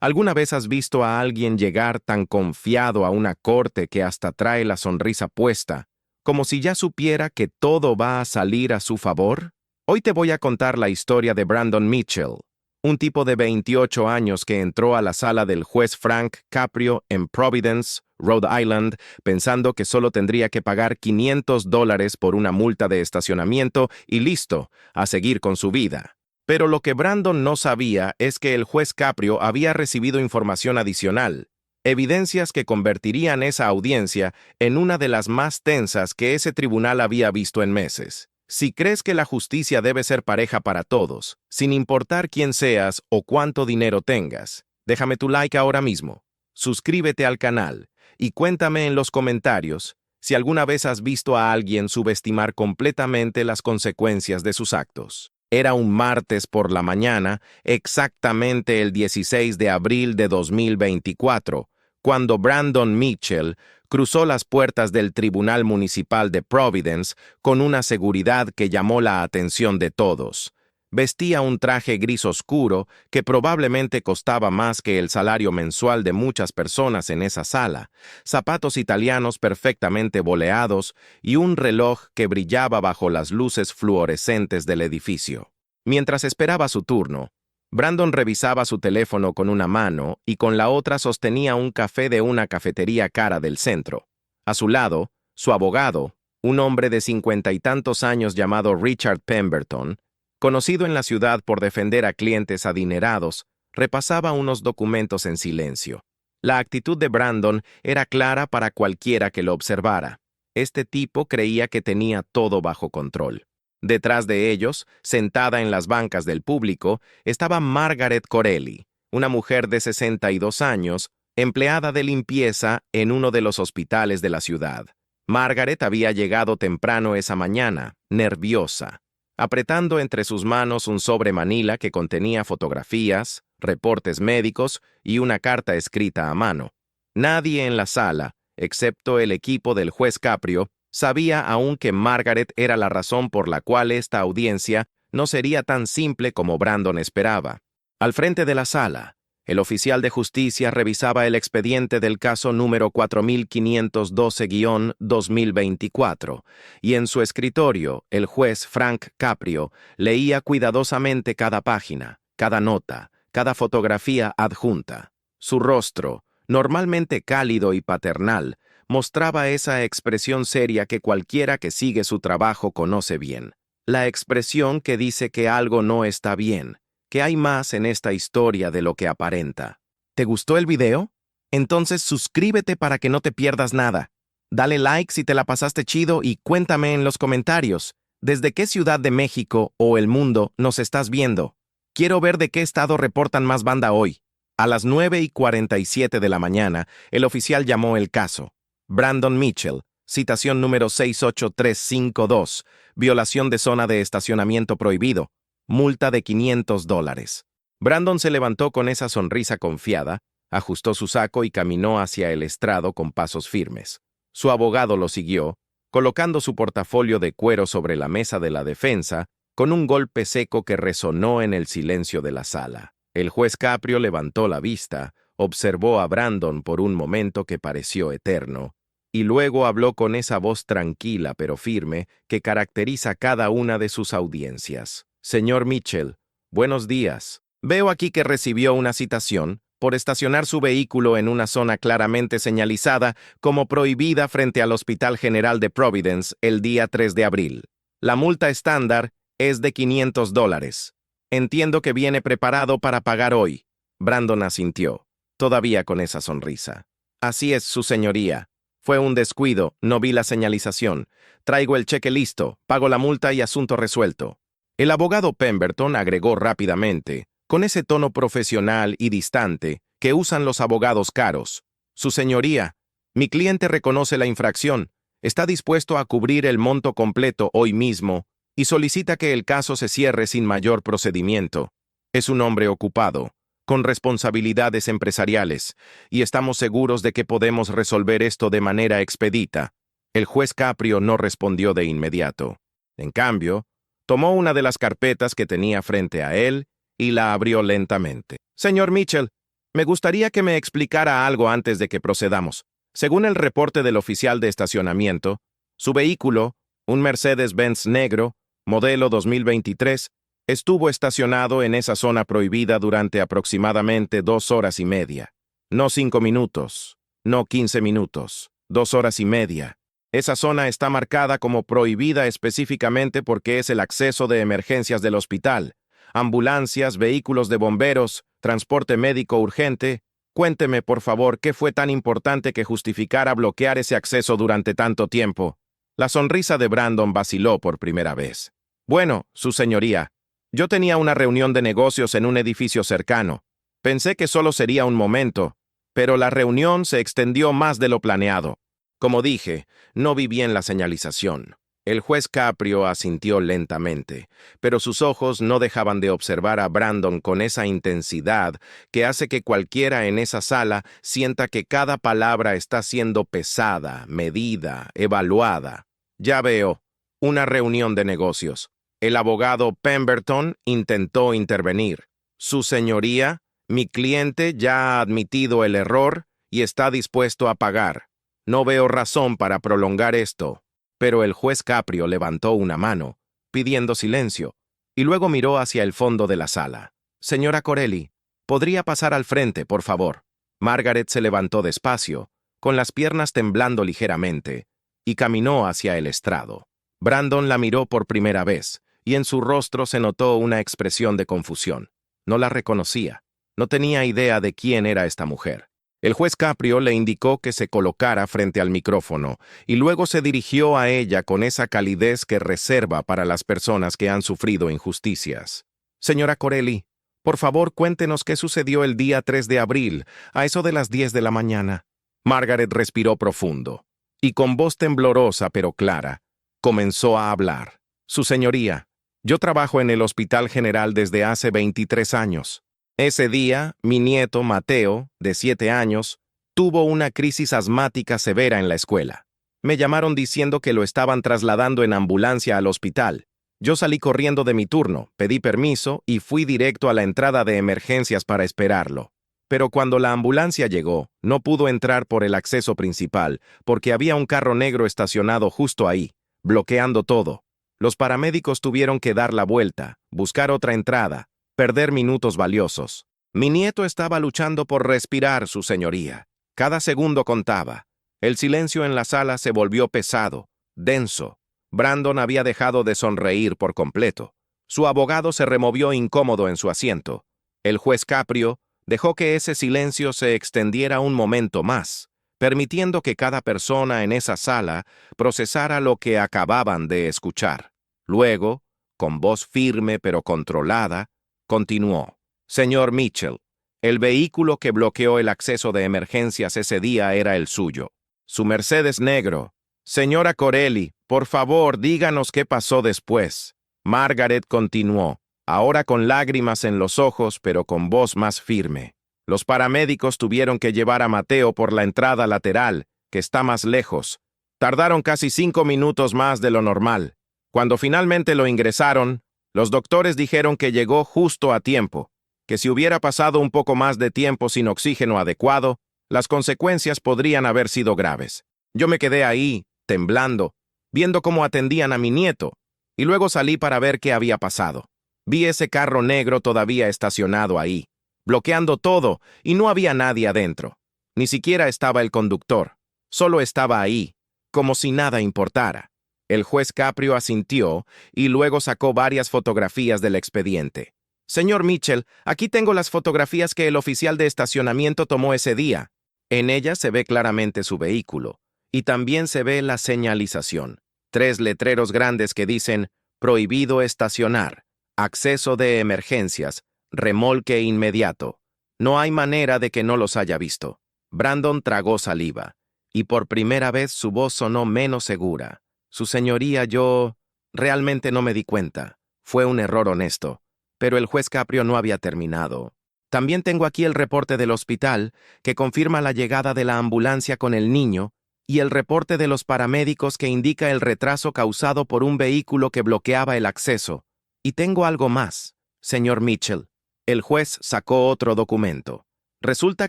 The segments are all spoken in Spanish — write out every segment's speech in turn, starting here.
¿Alguna vez has visto a alguien llegar tan confiado a una corte que hasta trae la sonrisa puesta, como si ya supiera que todo va a salir a su favor? Hoy te voy a contar la historia de Brandon Mitchell, un tipo de 28 años que entró a la sala del juez Frank Caprio en Providence, Rhode Island, pensando que solo tendría que pagar $500 por una multa de estacionamiento y listo, a seguir con su vida. Pero lo que Brandon no sabía es que el juez Caprio había recibido información adicional, evidencias que convertirían esa audiencia en una de las más tensas que ese tribunal había visto en meses. Si crees que la justicia debe ser pareja para todos, sin importar quién seas o cuánto dinero tengas, déjame tu like ahora mismo, suscríbete al canal y cuéntame en los comentarios si alguna vez has visto a alguien subestimar completamente las consecuencias de sus actos. Era un martes por la mañana, exactamente el 16 de abril de 2024, cuando Brandon Mitchell cruzó las puertas del Tribunal Municipal de Providence con una seguridad que llamó la atención de todos. Vestía un traje gris oscuro que probablemente costaba más que el salario mensual de muchas personas en esa sala, zapatos italianos perfectamente boleados y un reloj que brillaba bajo las luces fluorescentes del edificio. Mientras esperaba su turno, Brandon revisaba su teléfono con una mano y con la otra sostenía un café de una cafetería cara del centro. A su lado, su abogado, un hombre de 50 y tantos años llamado Richard Pemberton, conocido en la ciudad por defender a clientes adinerados, repasaba unos documentos en silencio. La actitud de Brandon era clara para cualquiera que lo observara. Este tipo creía que tenía todo bajo control. Detrás de ellos, sentada en las bancas del público, estaba Margaret Corelli, una mujer de 62 años, empleada de limpieza en uno de los hospitales de la ciudad. Margaret había llegado temprano esa mañana, nerviosa, apretando entre sus manos un sobre manila que contenía fotografías, reportes médicos y una carta escrita a mano. Nadie en la sala, excepto el equipo del juez Caprio, sabía aún que Margaret era la razón por la cual esta audiencia no sería tan simple como Brandon esperaba. Al frente de la sala, el oficial de justicia revisaba el expediente del caso número 4512-2024, y en su escritorio, el juez Frank Caprio leía cuidadosamente cada página, cada nota, cada fotografía adjunta. Su rostro, normalmente cálido y paternal, mostraba esa expresión seria que cualquiera que sigue su trabajo conoce bien. La expresión que dice que algo no está bien, que hay más en esta historia de lo que aparenta. ¿Te gustó el video? Entonces suscríbete para que no te pierdas nada. Dale like si te la pasaste chido y cuéntame en los comentarios, ¿desde qué ciudad de México o el mundo nos estás viendo? Quiero ver de qué estado reportan más banda hoy. A las 9:47 de la mañana, el oficial llamó el caso. Brandon Mitchell, citación número 68352, violación de zona de estacionamiento prohibido, multa de $500. Brandon se levantó con esa sonrisa confiada, ajustó su saco y caminó hacia el estrado con pasos firmes. Su abogado lo siguió, colocando su portafolio de cuero sobre la mesa de la defensa, con un golpe seco que resonó en el silencio de la sala. El juez Caprio levantó la vista, observó a Brandon por un momento que pareció eterno, y luego habló con esa voz tranquila pero firme que caracteriza cada una de sus audiencias. Señor Mitchell, buenos días. Veo aquí que recibió una citación por estacionar su vehículo en una zona claramente señalizada como prohibida frente al Hospital General de Providence el día 3 de abril. La multa estándar es de $500. Entiendo que viene preparado para pagar hoy. Brandon asintió, todavía con esa sonrisa. Así es, su señoría. Fue un descuido, no vi la señalización. Traigo el cheque listo, pago la multa y asunto resuelto. El abogado Pemberton agregó rápidamente, con ese tono profesional y distante que usan los abogados caros. Su señoría, mi cliente reconoce la infracción, está dispuesto a cubrir el monto completo hoy mismo y solicita que el caso se cierre sin mayor procedimiento. Es un hombre ocupado, con responsabilidades empresariales, y estamos seguros de que podemos resolver esto de manera expedita. El juez Caprio no respondió de inmediato. En cambio, tomó una de las carpetas que tenía frente a él y la abrió lentamente. Señor Mitchell, Me gustaría que me explicara algo antes de que procedamos. Según el reporte del oficial de estacionamiento, su vehículo, un Mercedes-Benz negro, modelo 2023, estuvo estacionado en esa zona prohibida durante aproximadamente 2 horas y media. No 5 minutos, no 15 minutos, 2 horas y media. Esa zona está marcada como prohibida específicamente porque es el acceso de emergencias del hospital. Ambulancias, vehículos de bomberos, transporte médico urgente. Cuénteme, por favor, qué fue tan importante que justificara bloquear ese acceso durante tanto tiempo. La sonrisa de Brandon vaciló por primera vez. Bueno, su señoría, yo tenía una reunión de negocios en un edificio cercano. Pensé que solo sería un momento, pero la reunión se extendió más de lo planeado. Como dije, no vi bien la señalización. El juez Caprio asintió lentamente, pero sus ojos no dejaban de observar a Brandon con esa intensidad que hace que cualquiera en esa sala sienta que cada palabra está siendo pesada, medida, evaluada. Ya veo, una reunión de negocios. El abogado Pemberton intentó intervenir. Su señoría, mi cliente ya ha admitido el error y está dispuesto a pagar. No veo razón para prolongar esto. Pero el juez Caprio levantó una mano, pidiendo silencio, y luego miró hacia el fondo de la sala. Señora Corelli, ¿podría pasar al frente, por favor? Margaret se levantó despacio, con las piernas temblando ligeramente, y caminó hacia el estrado. Brandon la miró por primera vez, y en su rostro se notó una expresión de confusión. No la reconocía. No tenía idea de quién era esta mujer. El juez Caprio le indicó que se colocara frente al micrófono y luego se dirigió a ella con esa calidez que reserva para las personas que han sufrido injusticias. Señora Corelli, por favor cuéntenos qué sucedió el día 3 de abril, a eso de las 10 de la mañana. Margaret respiró profundo y con voz temblorosa pero clara, comenzó a hablar. Su señoría, yo trabajo en el Hospital General desde hace 23 años. Ese día, mi nieto, Mateo, de 7 años, tuvo una crisis asmática severa en la escuela. Me llamaron diciendo que lo estaban trasladando en ambulancia al hospital. Yo salí corriendo de mi turno, pedí permiso y fui directo a la entrada de emergencias para esperarlo. Pero cuando la ambulancia llegó, no pudo entrar por el acceso principal, porque había un carro negro estacionado justo ahí, bloqueando todo. Los paramédicos tuvieron que dar la vuelta, buscar otra entrada, perder minutos valiosos. Mi nieto estaba luchando por respirar, su señoría. Cada segundo contaba. El silencio en la sala se volvió pesado, denso. Brandon había dejado de sonreír por completo. Su abogado se removió incómodo en su asiento. El juez Caprio dejó que ese silencio se extendiera un momento más, permitiendo que cada persona en esa sala procesara lo que acababan de escuchar. Luego, con voz firme pero controlada, continuó. Señor Mitchell, el vehículo que bloqueó el acceso de emergencias ese día era el suyo. Su Mercedes negro. Señora Corelli, por favor, díganos qué pasó después. Margaret continuó, ahora con lágrimas en los ojos, pero con voz más firme. Los paramédicos tuvieron que llevar a Mateo por la entrada lateral, que está más lejos. Tardaron casi 5 minutos más de lo normal. Cuando finalmente lo ingresaron, los doctores dijeron que llegó justo a tiempo, que si hubiera pasado un poco más de tiempo sin oxígeno adecuado, las consecuencias podrían haber sido graves. Yo me quedé ahí, temblando, viendo cómo atendían a mi nieto, y luego salí para ver qué había pasado. Vi ese carro negro todavía estacionado ahí, bloqueando todo, y no había nadie adentro. Ni siquiera estaba el conductor, solo estaba ahí, como si nada importara. El juez Caprio asintió y luego sacó varias fotografías del expediente. Señor Mitchell, aquí tengo las fotografías que el oficial de estacionamiento tomó ese día. En ellas se ve claramente su vehículo, y también se ve la señalización. 3 letreros grandes que dicen, prohibido estacionar, acceso de emergencias, remolque inmediato. No hay manera de que no los haya visto. Brandon tragó saliva, y por primera vez su voz sonó menos segura. Su señoría, yo realmente no me di cuenta. Fue un error honesto. Pero el juez Caprio no había terminado. También tengo aquí el reporte del hospital, que confirma la llegada de la ambulancia con el niño, y el reporte de los paramédicos que indica el retraso causado por un vehículo que bloqueaba el acceso. Y tengo algo más, señor Mitchell. El juez sacó otro documento. Resulta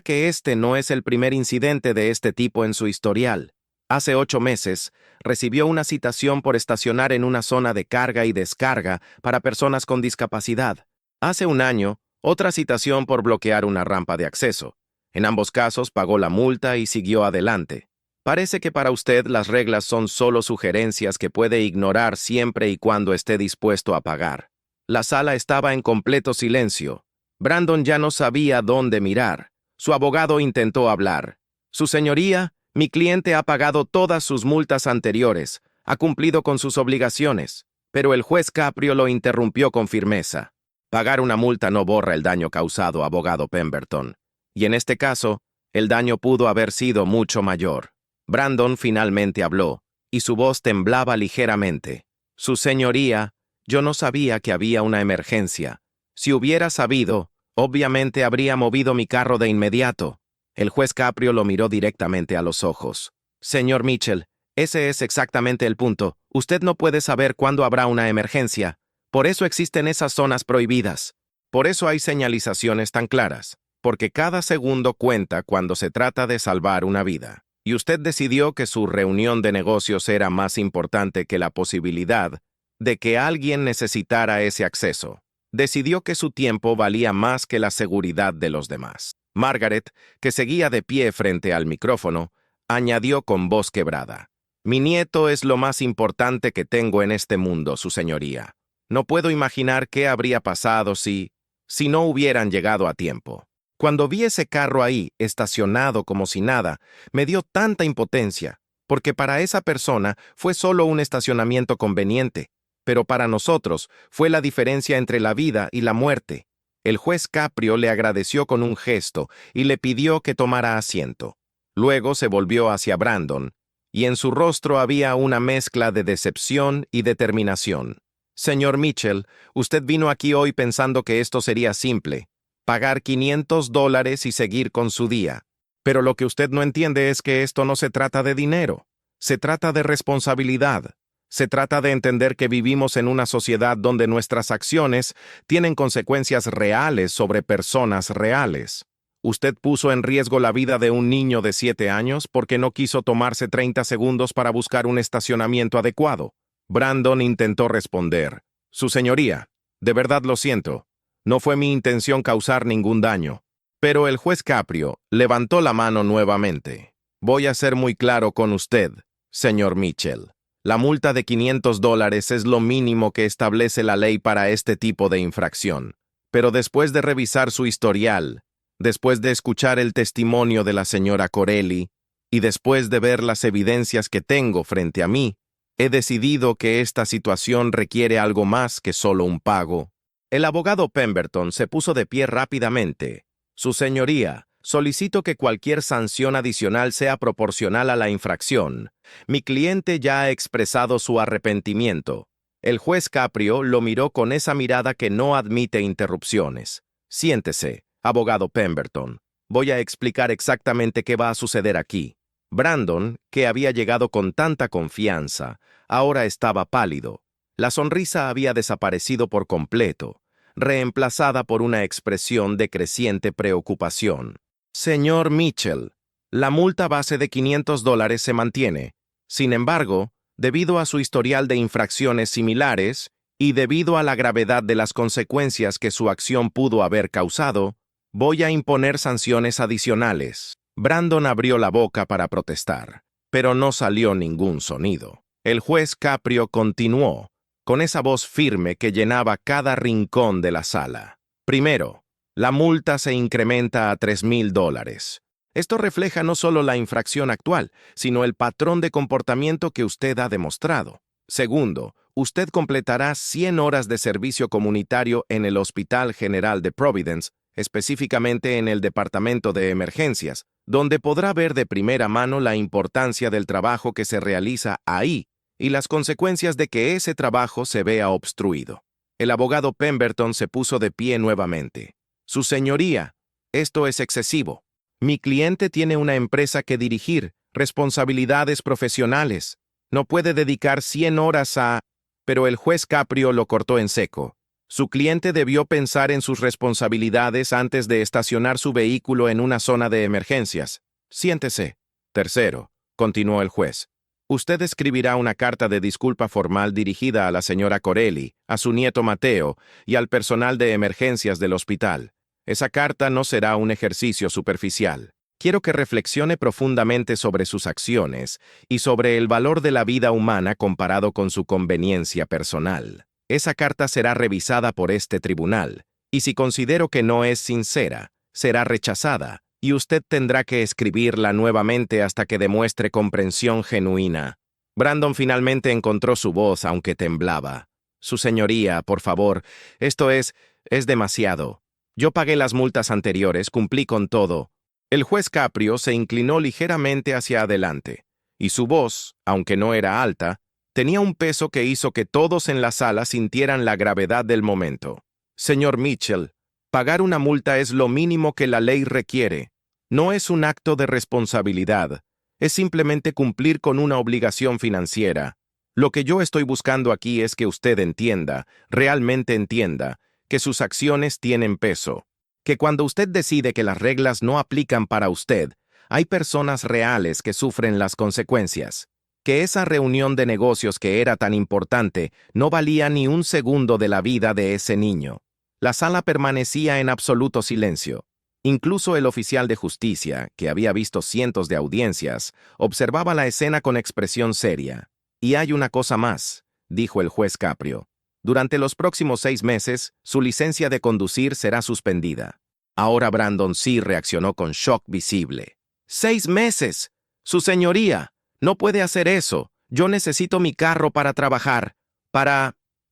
que este no es el primer incidente de este tipo en su historial. Hace 8 meses, recibió una citación por estacionar en una zona de carga y descarga para personas con discapacidad. Hace un año, otra citación por bloquear una rampa de acceso. En ambos casos pagó la multa y siguió adelante. Parece que para usted las reglas son solo sugerencias que puede ignorar siempre y cuando esté dispuesto a pagar. La sala estaba en completo silencio. Brandon ya no sabía dónde mirar. Su abogado intentó hablar. Su señoría, mi cliente ha pagado todas sus multas anteriores, ha cumplido con sus obligaciones, pero el juez Caprio lo interrumpió con firmeza. Pagar una multa no borra el daño causado, abogado Pemberton. Y en este caso, el daño pudo haber sido mucho mayor. Brandon finalmente habló, y su voz temblaba ligeramente. Su señoría, yo no sabía que había una emergencia. Si hubiera sabido, obviamente habría movido mi carro de inmediato. El juez Caprio lo miró directamente a los ojos. Señor Mitchell, ese es exactamente el punto. Usted no puede saber cuándo habrá una emergencia. Por eso existen esas zonas prohibidas. Por eso hay señalizaciones tan claras. Porque cada segundo cuenta cuando se trata de salvar una vida. Y usted decidió que su reunión de negocios era más importante que la posibilidad de que alguien necesitara ese acceso. Decidió que su tiempo valía más que la seguridad de los demás. Margaret, que seguía de pie frente al micrófono, añadió con voz quebrada. Mi nieto es lo más importante que tengo en este mundo, su señoría. No puedo imaginar qué habría pasado si no hubieran llegado a tiempo. Cuando vi ese carro ahí, estacionado como si nada, me dio tanta impotencia, porque para esa persona fue solo un estacionamiento conveniente, pero para nosotros fue la diferencia entre la vida y la muerte. El juez Caprio le agradeció con un gesto y le pidió que tomara asiento. Luego se volvió hacia Brandon, y en su rostro había una mezcla de decepción y determinación. Señor Mitchell, usted vino aquí hoy pensando que esto sería simple. Pagar $500 y seguir con su día. Pero lo que usted no entiende es que esto no se trata de dinero. Se trata de responsabilidad. Se trata de entender que vivimos en una sociedad donde nuestras acciones tienen consecuencias reales sobre personas reales. Usted puso en riesgo la vida de un niño de 7 años porque no quiso tomarse 30 segundos para buscar un estacionamiento adecuado. Brandon intentó responder. Su señoría, de verdad lo siento. No fue mi intención causar ningún daño. Pero el juez Caprio levantó la mano nuevamente. Voy a ser muy claro con usted, señor Mitchell. La multa de $500 es lo mínimo que establece la ley para este tipo de infracción. Pero después de revisar su historial, después de escuchar el testimonio de la señora Corelli, y después de ver las evidencias que tengo frente a mí, he decidido que esta situación requiere algo más que solo un pago. El abogado Pemberton se puso de pie rápidamente. Su señoría, solicito que cualquier sanción adicional sea proporcional a la infracción. Mi cliente ya ha expresado su arrepentimiento. El juez Caprio lo miró con esa mirada que no admite interrupciones. Siéntese, abogado Pemberton. Voy a explicar exactamente qué va a suceder aquí. Brandon, que había llegado con tanta confianza, ahora estaba pálido. La sonrisa había desaparecido por completo, reemplazada por una expresión de creciente preocupación. Señor Mitchell, la multa base de $500 se mantiene. Sin embargo, debido a su historial de infracciones similares y debido a la gravedad de las consecuencias que su acción pudo haber causado, voy a imponer sanciones adicionales. Brandon abrió la boca para protestar, pero no salió ningún sonido. El juez Caprio continuó, con esa voz firme que llenaba cada rincón de la sala. Primero, la multa se incrementa a $3,000. Esto refleja no solo la infracción actual, sino el patrón de comportamiento que usted ha demostrado. Segundo, usted completará 100 horas de servicio comunitario en el Hospital General de Providence, específicamente en el Departamento de Emergencias, donde podrá ver de primera mano la importancia del trabajo que se realiza ahí y las consecuencias de que ese trabajo se vea obstruido. El abogado Pemberton se puso de pie nuevamente. Su señoría, esto es excesivo. Mi cliente tiene una empresa que dirigir, responsabilidades profesionales. No puede dedicar 100 horas a... Pero el juez Caprio lo cortó en seco. Su cliente debió pensar en sus responsabilidades antes de estacionar su vehículo en una zona de emergencias. Siéntese. Tercero, continuó el juez. Usted escribirá una carta de disculpa formal dirigida a la señora Corelli, a su nieto Mateo y al personal de emergencias del hospital. Esa carta no será un ejercicio superficial. Quiero que reflexione profundamente sobre sus acciones y sobre el valor de la vida humana comparado con su conveniencia personal. Esa carta será revisada por este tribunal, y si considero que no es sincera, será rechazada, y usted tendrá que escribirla nuevamente hasta que demuestre comprensión genuina. Brandon finalmente encontró su voz, aunque temblaba. Su señoría, por favor, esto es demasiado. Yo pagué las multas anteriores, cumplí con todo. El juez Caprio se inclinó ligeramente hacia adelante, y su voz, aunque no era alta, tenía un peso que hizo que todos en la sala sintieran la gravedad del momento. Señor Mitchell, pagar una multa es lo mínimo que la ley requiere. No es un acto de responsabilidad, es simplemente cumplir con una obligación financiera. Lo que yo estoy buscando aquí es que usted entienda, realmente entienda, que sus acciones tienen peso. Que cuando usted decide que las reglas no aplican para usted, hay personas reales que sufren las consecuencias. Que esa reunión de negocios que era tan importante no valía ni un segundo de la vida de ese niño. La sala permanecía en absoluto silencio. Incluso el oficial de justicia, que había visto cientos de audiencias, observaba la escena con expresión seria. Y hay una cosa más, dijo el juez Caprio. Durante los próximos 6 meses, su licencia de conducir será suspendida. Ahora Brandon sí reaccionó con shock visible. ¡6 meses! ¡Su señoría! No puede hacer eso. Yo necesito mi carro para trabajar.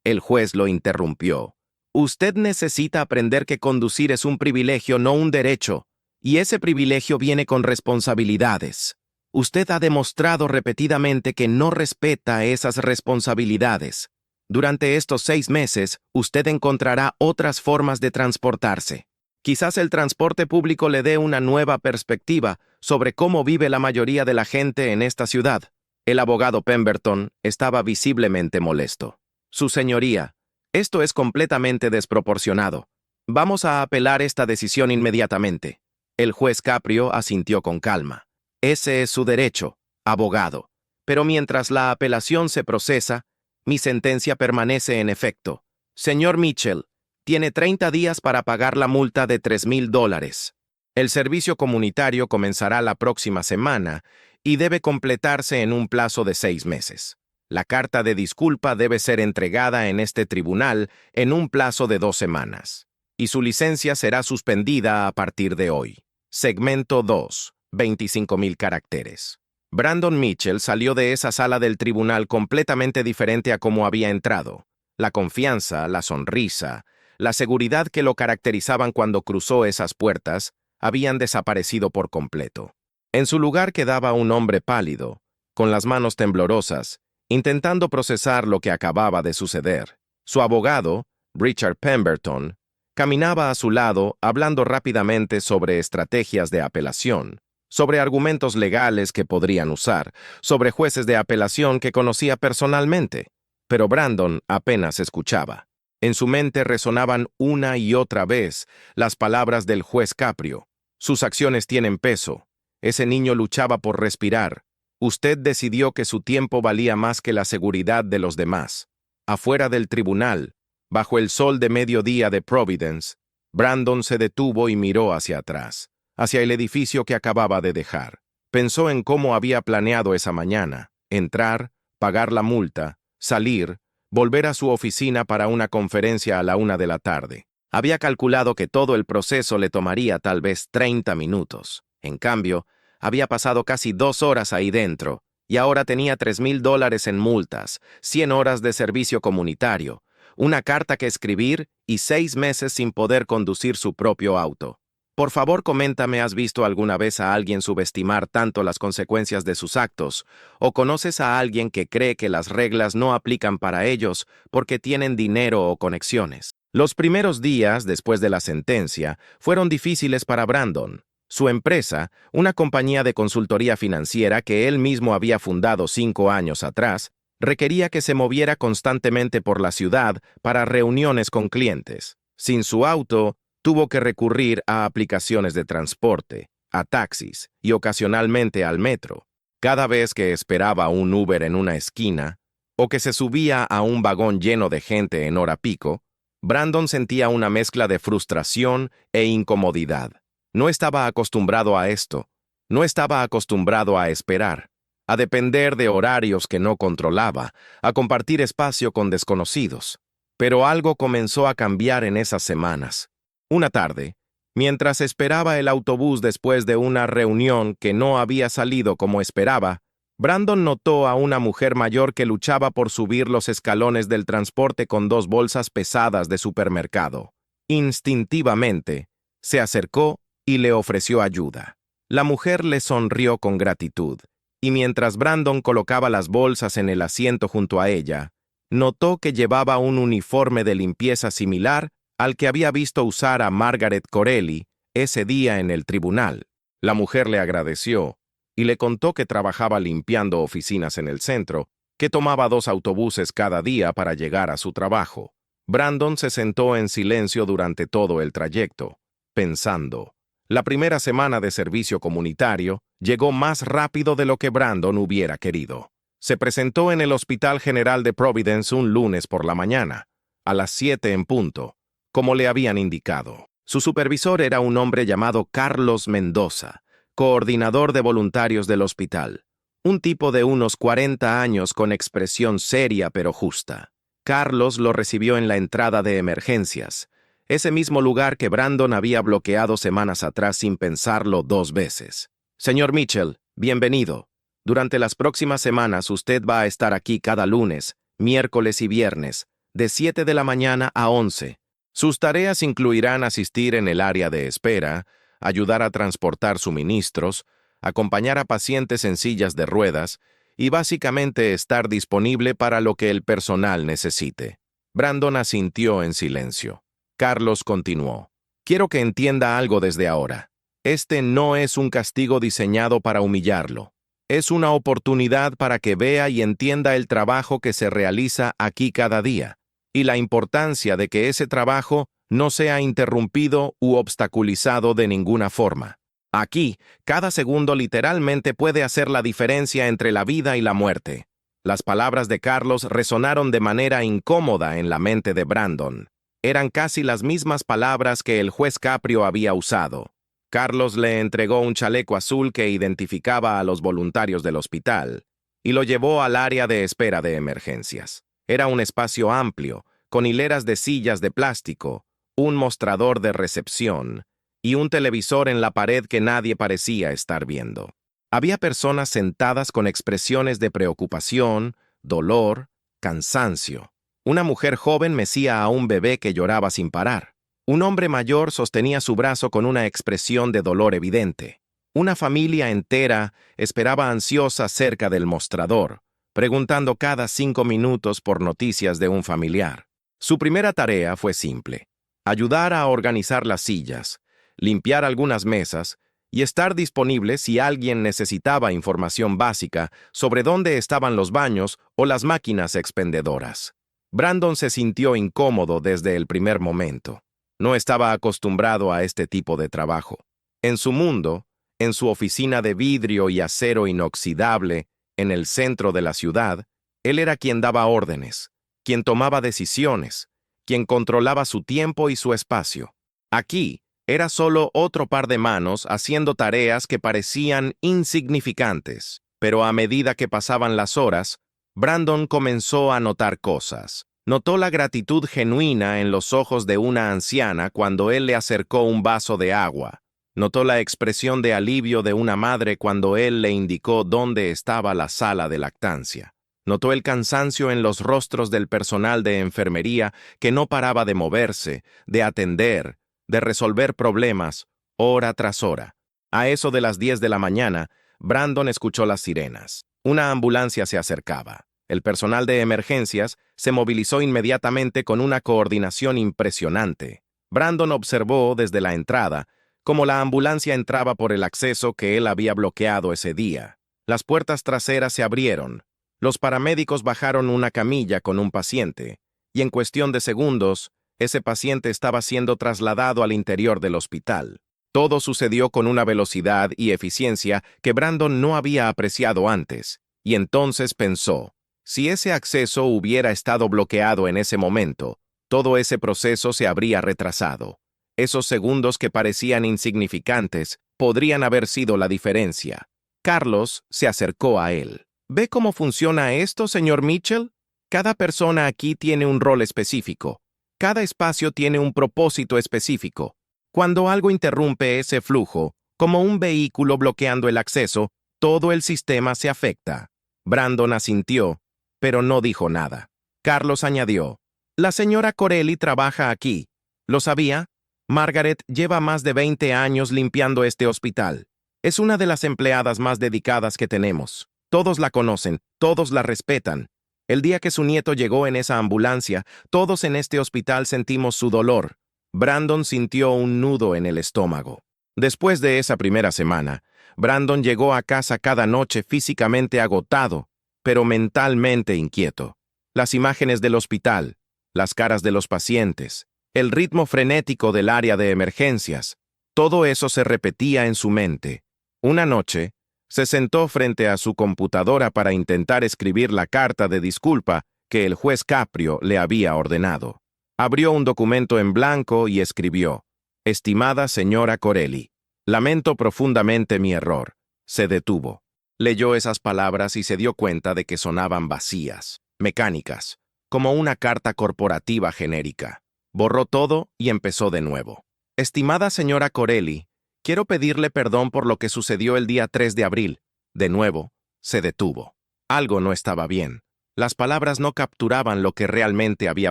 El juez lo interrumpió. Usted necesita aprender que conducir es un privilegio, no un derecho. Y ese privilegio viene con responsabilidades. Usted ha demostrado repetidamente que no respeta esas responsabilidades. Durante estos 6 meses, usted encontrará otras formas de transportarse. Quizás el transporte público le dé una nueva perspectiva sobre cómo vive la mayoría de la gente en esta ciudad. El abogado Pemberton estaba visiblemente molesto. Su señoría, esto es completamente desproporcionado. Vamos a apelar esta decisión inmediatamente. El juez Caprio asintió con calma. Ese es su derecho, abogado. Pero mientras la apelación se procesa, mi sentencia permanece en efecto. Señor Mitchell, tiene 30 días para pagar la multa de $3,000. El servicio comunitario comenzará la próxima semana y debe completarse en un plazo de 6 meses. La carta de disculpa debe ser entregada en este tribunal en un plazo de 2 semanas. Y su licencia será suspendida a partir de hoy. Segmento 2, 25,000 caracteres. Brandon Mitchell salió de esa sala del tribunal completamente diferente a como había entrado. La confianza, la sonrisa, la seguridad que lo caracterizaban cuando cruzó esas puertas habían desaparecido por completo. En su lugar quedaba un hombre pálido, con las manos temblorosas, intentando procesar lo que acababa de suceder. Su abogado, Richard Pemberton, caminaba a su lado hablando rápidamente sobre estrategias de apelación, sobre argumentos legales que podrían usar, sobre jueces de apelación que conocía personalmente. Pero Brandon apenas escuchaba. En su mente resonaban una y otra vez las palabras del juez Caprio. Sus acciones tienen peso. Ese niño luchaba por respirar. Usted decidió que su tiempo valía más que la seguridad de los demás. Afuera del tribunal, bajo el sol de mediodía de Providence, Brandon se detuvo y miró hacia atrás, hacia el edificio que acababa de dejar. Pensó en cómo había planeado esa mañana: entrar, pagar la multa, salir, volver a su oficina para una conferencia a la 1 de la tarde. Había calculado que todo el proceso le tomaría tal vez 30 minutos. En cambio, había pasado casi 2 horas ahí dentro, y ahora tenía $3,000 en multas, 100 horas de servicio comunitario, una carta que escribir y 6 meses sin poder conducir su propio auto. Por favor, coméntame, ¿has visto alguna vez a alguien subestimar tanto las consecuencias de sus actos? ¿O conoces a alguien que cree que las reglas no aplican para ellos porque tienen dinero o conexiones? Los primeros días después de la sentencia fueron difíciles para Brandon. Su empresa, una compañía de consultoría financiera que él mismo había fundado 5 años atrás, requería que se moviera constantemente por la ciudad para reuniones con clientes. Sin su auto, tuvo que recurrir a aplicaciones de transporte, a taxis y ocasionalmente al metro. Cada vez que esperaba un Uber en una esquina o que se subía a un vagón lleno de gente en hora pico, Brandon sentía una mezcla de frustración e incomodidad. No estaba acostumbrado a esto. No estaba acostumbrado a esperar, a depender de horarios que no controlaba, a compartir espacio con desconocidos. Pero algo comenzó a cambiar en esas semanas. Una tarde, mientras esperaba el autobús después de una reunión que no había salido como esperaba, Brandon notó a una mujer mayor que luchaba por subir los escalones del transporte con 2 bolsas pesadas de supermercado. Instintivamente, se acercó y le ofreció ayuda. La mujer le sonrió con gratitud, y mientras Brandon colocaba las bolsas en el asiento junto a ella, notó que llevaba un uniforme de limpieza similar al que había visto usar a Margaret Corelli ese día en el tribunal. La mujer le agradeció y le contó que trabajaba limpiando oficinas en el centro, que tomaba 2 autobuses cada día para llegar a su trabajo. Brandon se sentó en silencio durante todo el trayecto, pensando. La primera semana de servicio comunitario llegó más rápido de lo que Brandon hubiera querido. Se presentó en el Hospital General de Providence un lunes por la mañana, a las 7 en punto, como le habían indicado. Su supervisor era un hombre llamado Carlos Mendoza, coordinador de voluntarios del hospital, un tipo de unos 40 años con expresión seria pero justa. Carlos lo recibió en la entrada de emergencias, ese mismo lugar que Brandon había bloqueado semanas atrás sin pensarlo 2 veces. Señor Mitchell, bienvenido. Durante las próximas semanas usted va a estar aquí cada lunes, miércoles y viernes, de 7 de la mañana a 11. Sus tareas incluirán asistir en el área de espera, ayudar a transportar suministros, acompañar a pacientes en sillas de ruedas y básicamente estar disponible para lo que el personal necesite. Brandon asintió en silencio. Carlos continuó. Quiero que entienda algo desde ahora. Este no es un castigo diseñado para humillarlo. Es una oportunidad para que vea y entienda el trabajo que se realiza aquí cada día, y la importancia de que ese trabajo no sea interrumpido u obstaculizado de ninguna forma. Aquí, cada segundo literalmente puede hacer la diferencia entre la vida y la muerte. Las palabras de Carlos resonaron de manera incómoda en la mente de Brandon. Eran casi las mismas palabras que el juez Caprio había usado. Carlos le entregó un chaleco azul que identificaba a los voluntarios del hospital y lo llevó al área de espera de emergencias. Era un espacio amplio, con hileras de sillas de plástico, un mostrador de recepción y un televisor en la pared que nadie parecía estar viendo. Había personas sentadas con expresiones de preocupación, dolor, cansancio. Una mujer joven mecía a un bebé que lloraba sin parar. Un hombre mayor sostenía su brazo con una expresión de dolor evidente. Una familia entera esperaba ansiosa cerca del mostrador, preguntando cada 5 minutos por noticias de un familiar. Su primera tarea fue simple: ayudar a organizar las sillas, limpiar algunas mesas y estar disponible si alguien necesitaba información básica sobre dónde estaban los baños o las máquinas expendedoras. Brandon se sintió incómodo desde el primer momento. No estaba acostumbrado a este tipo de trabajo. En su mundo, en su oficina de vidrio y acero inoxidable, en el centro de la ciudad, él era quien daba órdenes, quien tomaba decisiones, quien controlaba su tiempo y su espacio. Aquí, era solo otro par de manos haciendo tareas que parecían insignificantes, pero a medida que pasaban las horas, Brandon comenzó a notar cosas. Notó la gratitud genuina en los ojos de una anciana cuando él le acercó un vaso de agua. Notó la expresión de alivio de una madre cuando él le indicó dónde estaba la sala de lactancia. Notó el cansancio en los rostros del personal de enfermería que no paraba de moverse, de atender, de resolver problemas, hora tras hora. A eso de las 10 de la mañana, Brandon escuchó las sirenas. Una ambulancia se acercaba. El personal de emergencias se movilizó inmediatamente con una coordinación impresionante. Brandon observó desde la entrada cómo la ambulancia entraba por el acceso que él había bloqueado ese día. Las puertas traseras se abrieron. Los paramédicos bajaron una camilla con un paciente, y en cuestión de segundos, ese paciente estaba siendo trasladado al interior del hospital. Todo sucedió con una velocidad y eficiencia que Brandon no había apreciado antes, y entonces pensó, si ese acceso hubiera estado bloqueado en ese momento, todo ese proceso se habría retrasado. Esos segundos que parecían insignificantes podrían haber sido la diferencia. Carlos se acercó a él. ¿Ve cómo funciona esto, señor Mitchell? Cada persona aquí tiene un rol específico. Cada espacio tiene un propósito específico. Cuando algo interrumpe ese flujo, como un vehículo bloqueando el acceso, todo el sistema se afecta. Brandon asintió, pero no dijo nada. Carlos añadió, la señora Corelli trabaja aquí. ¿Lo sabía? Margaret lleva más de 20 años limpiando este hospital. Es una de las empleadas más dedicadas que tenemos. Todos la conocen, todos la respetan. El día que su nieto llegó en esa ambulancia, todos en este hospital sentimos su dolor. Brandon sintió un nudo en el estómago. Después de esa primera semana, Brandon llegó a casa cada noche físicamente agotado, pero mentalmente inquieto. Las imágenes del hospital, las caras de los pacientes, el ritmo frenético del área de emergencias, todo eso se repetía en su mente. Una noche, se sentó frente a su computadora para intentar escribir la carta de disculpa que el juez Caprio le había ordenado. Abrió un documento en blanco y escribió, estimada señora Corelli, lamento profundamente mi error. Se detuvo. Leyó esas palabras y se dio cuenta de que sonaban vacías, mecánicas, como una carta corporativa genérica. Borró todo y empezó de nuevo. Estimada señora Corelli, quiero pedirle perdón por lo que sucedió el día 3 de abril. De nuevo, se detuvo. Algo no estaba bien. Las palabras no capturaban lo que realmente había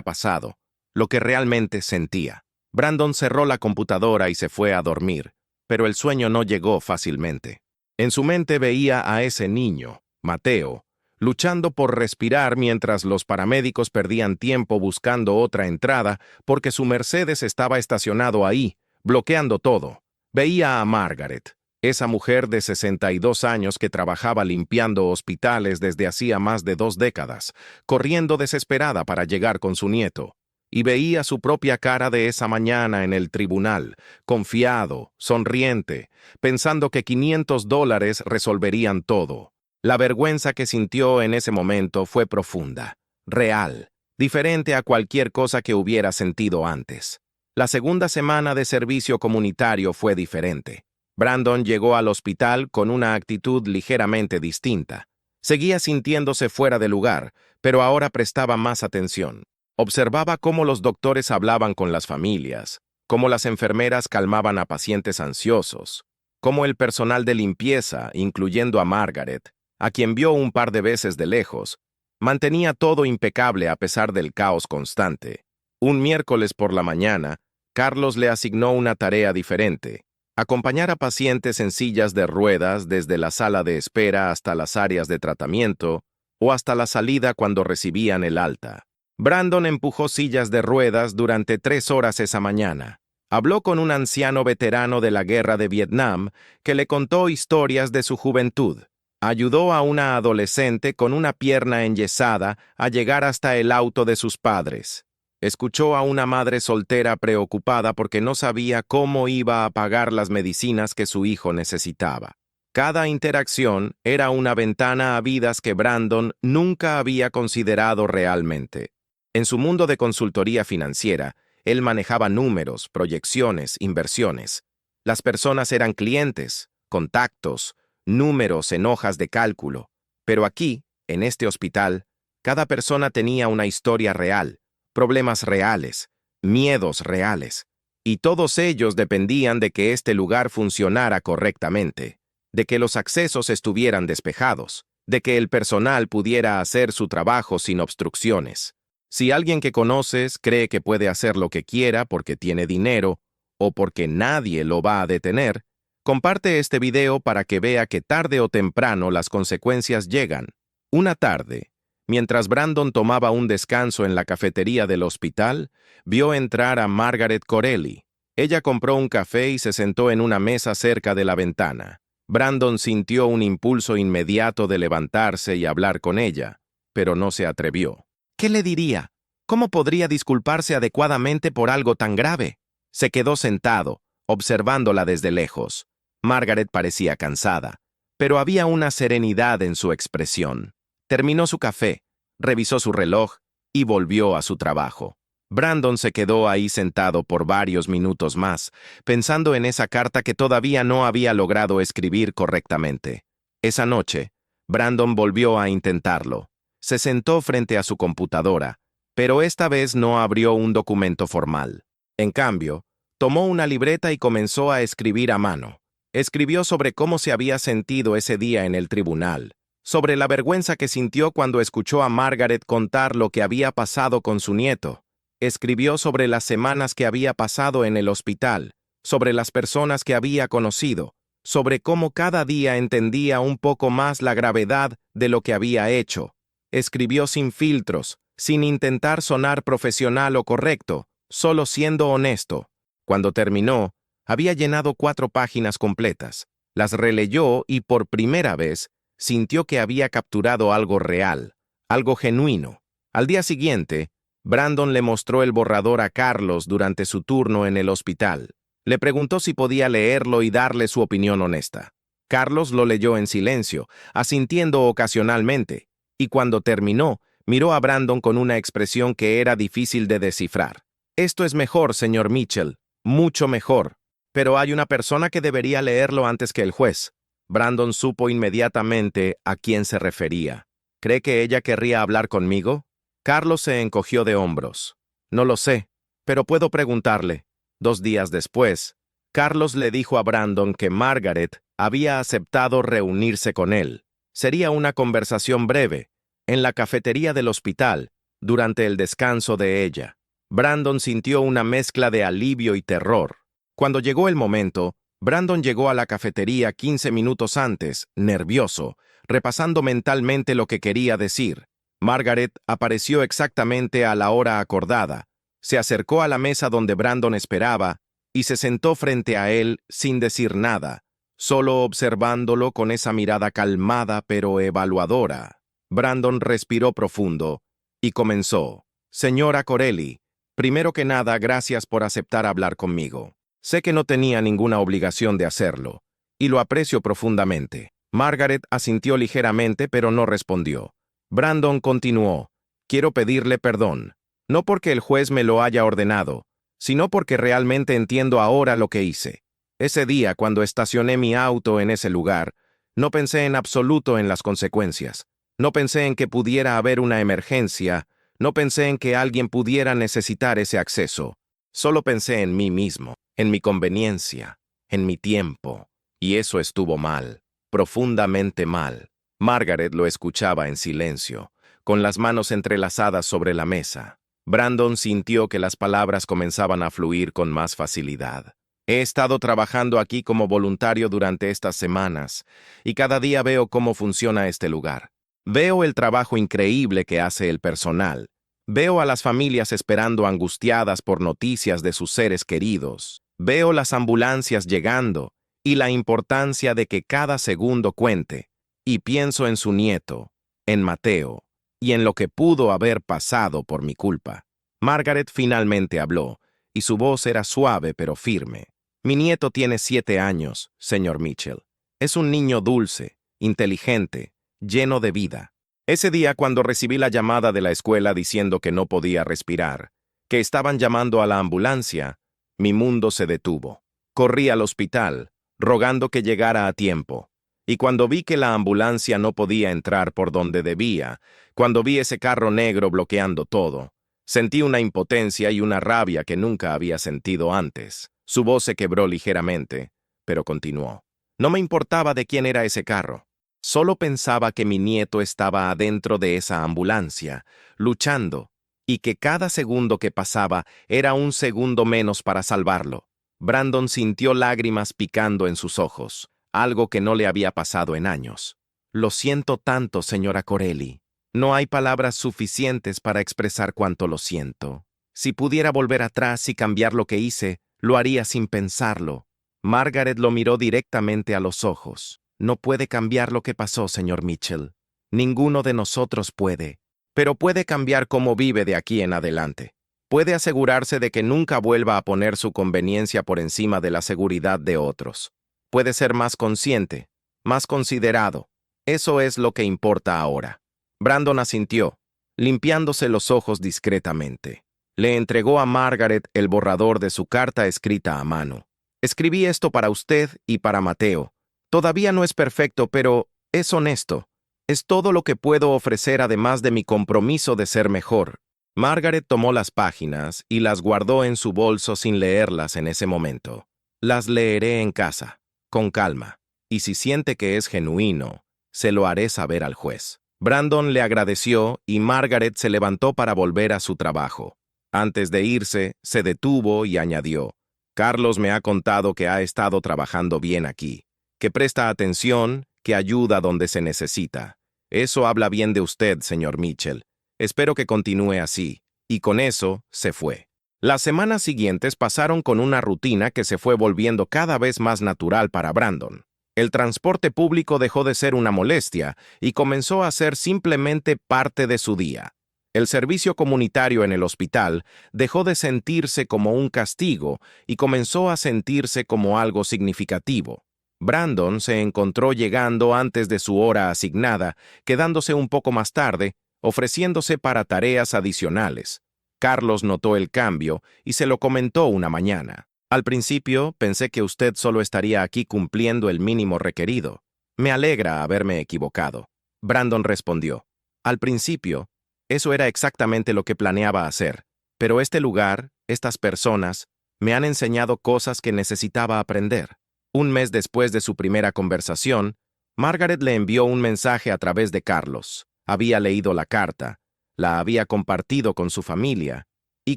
pasado, lo que realmente sentía. Brandon cerró la computadora y se fue a dormir, pero el sueño no llegó fácilmente. En su mente veía a ese niño, Mateo, luchando por respirar mientras los paramédicos perdían tiempo buscando otra entrada porque su Mercedes estaba estacionado ahí, bloqueando todo. Veía a Margaret, esa mujer de 62 años que trabajaba limpiando hospitales desde hacía más de 2 décadas, corriendo desesperada para llegar con su nieto. Y veía su propia cara de esa mañana en el tribunal, confiado, sonriente, pensando que $500 resolverían todo. La vergüenza que sintió en ese momento fue profunda, real, diferente a cualquier cosa que hubiera sentido antes. La segunda semana de servicio comunitario fue diferente. Brandon llegó al hospital con una actitud ligeramente distinta. Seguía sintiéndose fuera de lugar, pero ahora prestaba más atención. Observaba cómo los doctores hablaban con las familias, cómo las enfermeras calmaban a pacientes ansiosos, cómo el personal de limpieza, incluyendo a Margaret, a quien vio un par de veces de lejos, mantenía todo impecable a pesar del caos constante. Un miércoles por la mañana, Carlos le asignó una tarea diferente: acompañar a pacientes en sillas de ruedas desde la sala de espera hasta las áreas de tratamiento o hasta la salida cuando recibían el alta. Brandon empujó sillas de ruedas durante 3 horas esa mañana. Habló con un anciano veterano de la guerra de Vietnam que le contó historias de su juventud. Ayudó a una adolescente con una pierna enyesada a llegar hasta el auto de sus padres. Escuchó a una madre soltera preocupada porque no sabía cómo iba a pagar las medicinas que su hijo necesitaba. Cada interacción era una ventana a vidas que Brandon nunca había considerado realmente. En su mundo de consultoría financiera, él manejaba números, proyecciones, inversiones. Las personas eran clientes, contactos, números en hojas de cálculo. Pero aquí, en este hospital, cada persona tenía una historia real, problemas reales, miedos reales, y todos ellos dependían de que este lugar funcionara correctamente, de que los accesos estuvieran despejados, de que el personal pudiera hacer su trabajo sin obstrucciones. Si alguien que conoces cree que puede hacer lo que quiera porque tiene dinero o porque nadie lo va a detener, comparte este video para que vea que tarde o temprano las consecuencias llegan. Una tarde, mientras Brandon tomaba un descanso en la cafetería del hospital, vio entrar a Margaret Corelli. Ella compró un café y se sentó en una mesa cerca de la ventana. Brandon sintió un impulso inmediato de levantarse y hablar con ella, pero no se atrevió. ¿Qué le diría? ¿Cómo podría disculparse adecuadamente por algo tan grave? Se quedó sentado, observándola desde lejos. Margaret parecía cansada, pero había una serenidad en su expresión. Terminó su café, revisó su reloj y volvió a su trabajo. Brandon se quedó ahí sentado por varios minutos más, pensando en esa carta que todavía no había logrado escribir correctamente. Esa noche, Brandon volvió a intentarlo. Se sentó frente a su computadora, pero esta vez no abrió un documento formal. En cambio, tomó una libreta y comenzó a escribir a mano. Escribió sobre cómo se había sentido ese día en el tribunal, sobre la vergüenza que sintió cuando escuchó a Margaret contar lo que había pasado con su nieto. Escribió sobre las semanas que había pasado en el hospital, sobre las personas que había conocido, sobre cómo cada día entendía un poco más la gravedad de lo que había hecho. Escribió sin filtros, sin intentar sonar profesional o correcto, solo siendo honesto. Cuando terminó, había llenado 4 páginas completas. Las releyó y por primera vez sintió que había capturado algo real, algo genuino. Al día siguiente, Brandon le mostró el borrador a Carlos durante su turno en el hospital. Le preguntó si podía leerlo y darle su opinión honesta. Carlos lo leyó en silencio, asintiendo ocasionalmente, y cuando terminó, miró a Brandon con una expresión que era difícil de descifrar. Esto es mejor, señor Mitchell, mucho mejor. Pero hay una persona que debería leerlo antes que el juez. Brandon supo inmediatamente a quién se refería. ¿Cree que ella querría hablar conmigo? Carlos se encogió de hombros. No lo sé, pero puedo preguntarle. 2 días después, Carlos le dijo a Brandon que Margaret había aceptado reunirse con él. Sería una conversación breve, en la cafetería del hospital, durante el descanso de ella. Brandon sintió una mezcla de alivio y terror. Cuando llegó el momento, Brandon llegó a la cafetería 15 minutos antes, nervioso, repasando mentalmente lo que quería decir. Margaret apareció exactamente a la hora acordada. Se acercó a la mesa donde Brandon esperaba y se sentó frente a él sin decir nada, solo observándolo con esa mirada calmada pero evaluadora. Brandon respiró profundo y comenzó. Señora Corelli, primero que nada, gracias por aceptar hablar conmigo. Sé que no tenía ninguna obligación de hacerlo, y lo aprecio profundamente. Margaret asintió ligeramente, pero no respondió. Brandon continuó. Quiero pedirle perdón, no porque el juez me lo haya ordenado, sino porque realmente entiendo ahora lo que hice. Ese día, cuando estacioné mi auto en ese lugar, no pensé en absoluto en las consecuencias. No pensé en que pudiera haber una emergencia, no pensé en que alguien pudiera necesitar ese acceso. Solo pensé en mí mismo, en mi conveniencia, en mi tiempo, y eso estuvo mal, profundamente mal. Margaret lo escuchaba en silencio, con las manos entrelazadas sobre la mesa. Brandon sintió que las palabras comenzaban a fluir con más facilidad. He estado trabajando aquí como voluntario durante estas semanas, y cada día veo cómo funciona este lugar. Veo el trabajo increíble que hace el personal. Veo a las familias esperando angustiadas por noticias de sus seres queridos. Veo las ambulancias llegando y la importancia de que cada segundo cuente. Y pienso en su nieto, en Mateo, y en lo que pudo haber pasado por mi culpa. Margaret finalmente habló, y su voz era suave pero firme. Mi nieto tiene 7 años, señor Mitchell. Es un niño dulce, inteligente, lleno de vida. Ese día, cuando recibí la llamada de la escuela diciendo que no podía respirar, que estaban llamando a la ambulancia, mi mundo se detuvo. Corrí al hospital, rogando que llegara a tiempo. Y cuando vi que la ambulancia no podía entrar por donde debía, cuando vi ese carro negro bloqueando todo, sentí una impotencia y una rabia que nunca había sentido antes. Su voz se quebró ligeramente, pero continuó. No me importaba de quién era ese carro. Solo pensaba que mi nieto estaba adentro de esa ambulancia, luchando, y que cada segundo que pasaba era un segundo menos para salvarlo. Brandon sintió lágrimas picando en sus ojos, algo que no le había pasado en años. Lo siento tanto, señora Corelli. No hay palabras suficientes para expresar cuánto lo siento. Si pudiera volver atrás y cambiar lo que hice, lo haría sin pensarlo. Margaret lo miró directamente a los ojos. No puede cambiar lo que pasó, señor Mitchell. Ninguno de nosotros puede. pero puede cambiar cómo vive de aquí en adelante. Puede asegurarse de que nunca vuelva a poner su conveniencia por encima de la seguridad de otros. Puede ser más consciente, más considerado. Eso es lo que importa ahora. Brandon asintió, limpiándose los ojos discretamente. Le entregó a Margaret el borrador de su carta escrita a mano. Escribí esto para usted y para Mateo. Todavía no es perfecto, pero es honesto. Es todo lo que puedo ofrecer además de mi compromiso de ser mejor. Margaret tomó las páginas y las guardó en su bolso sin leerlas en ese momento. Las leeré en casa, con calma, y si siente que es genuino, se lo haré saber al juez. Brandon le agradeció y Margaret se levantó para volver a su trabajo. Antes de irse, se detuvo y añadió: Carlos me ha contado que ha estado trabajando bien aquí, que presta atención, que ayuda donde se necesita. Eso habla bien de usted, señor Mitchell. Espero que continúe así. Y con eso, se fue. Las semanas siguientes pasaron con una rutina que se fue volviendo cada vez más natural para Brandon. El transporte público dejó de ser una molestia y comenzó a ser simplemente parte de su día. El servicio comunitario en el hospital dejó de sentirse como un castigo y comenzó a sentirse como algo significativo. Brandon se encontró llegando antes de su hora asignada, quedándose un poco más tarde, ofreciéndose para tareas adicionales. Carlos notó el cambio y se lo comentó una mañana. Al principio pensé que usted solo estaría aquí cumpliendo el mínimo requerido. Me alegra haberme equivocado. Brandon respondió. Al principio, eso era exactamente lo que planeaba hacer, pero este lugar, estas personas, me han enseñado cosas que necesitaba aprender. Un mes después de su primera conversación, Margaret le envió un mensaje a través de Carlos. Había leído la carta, la había compartido con su familia y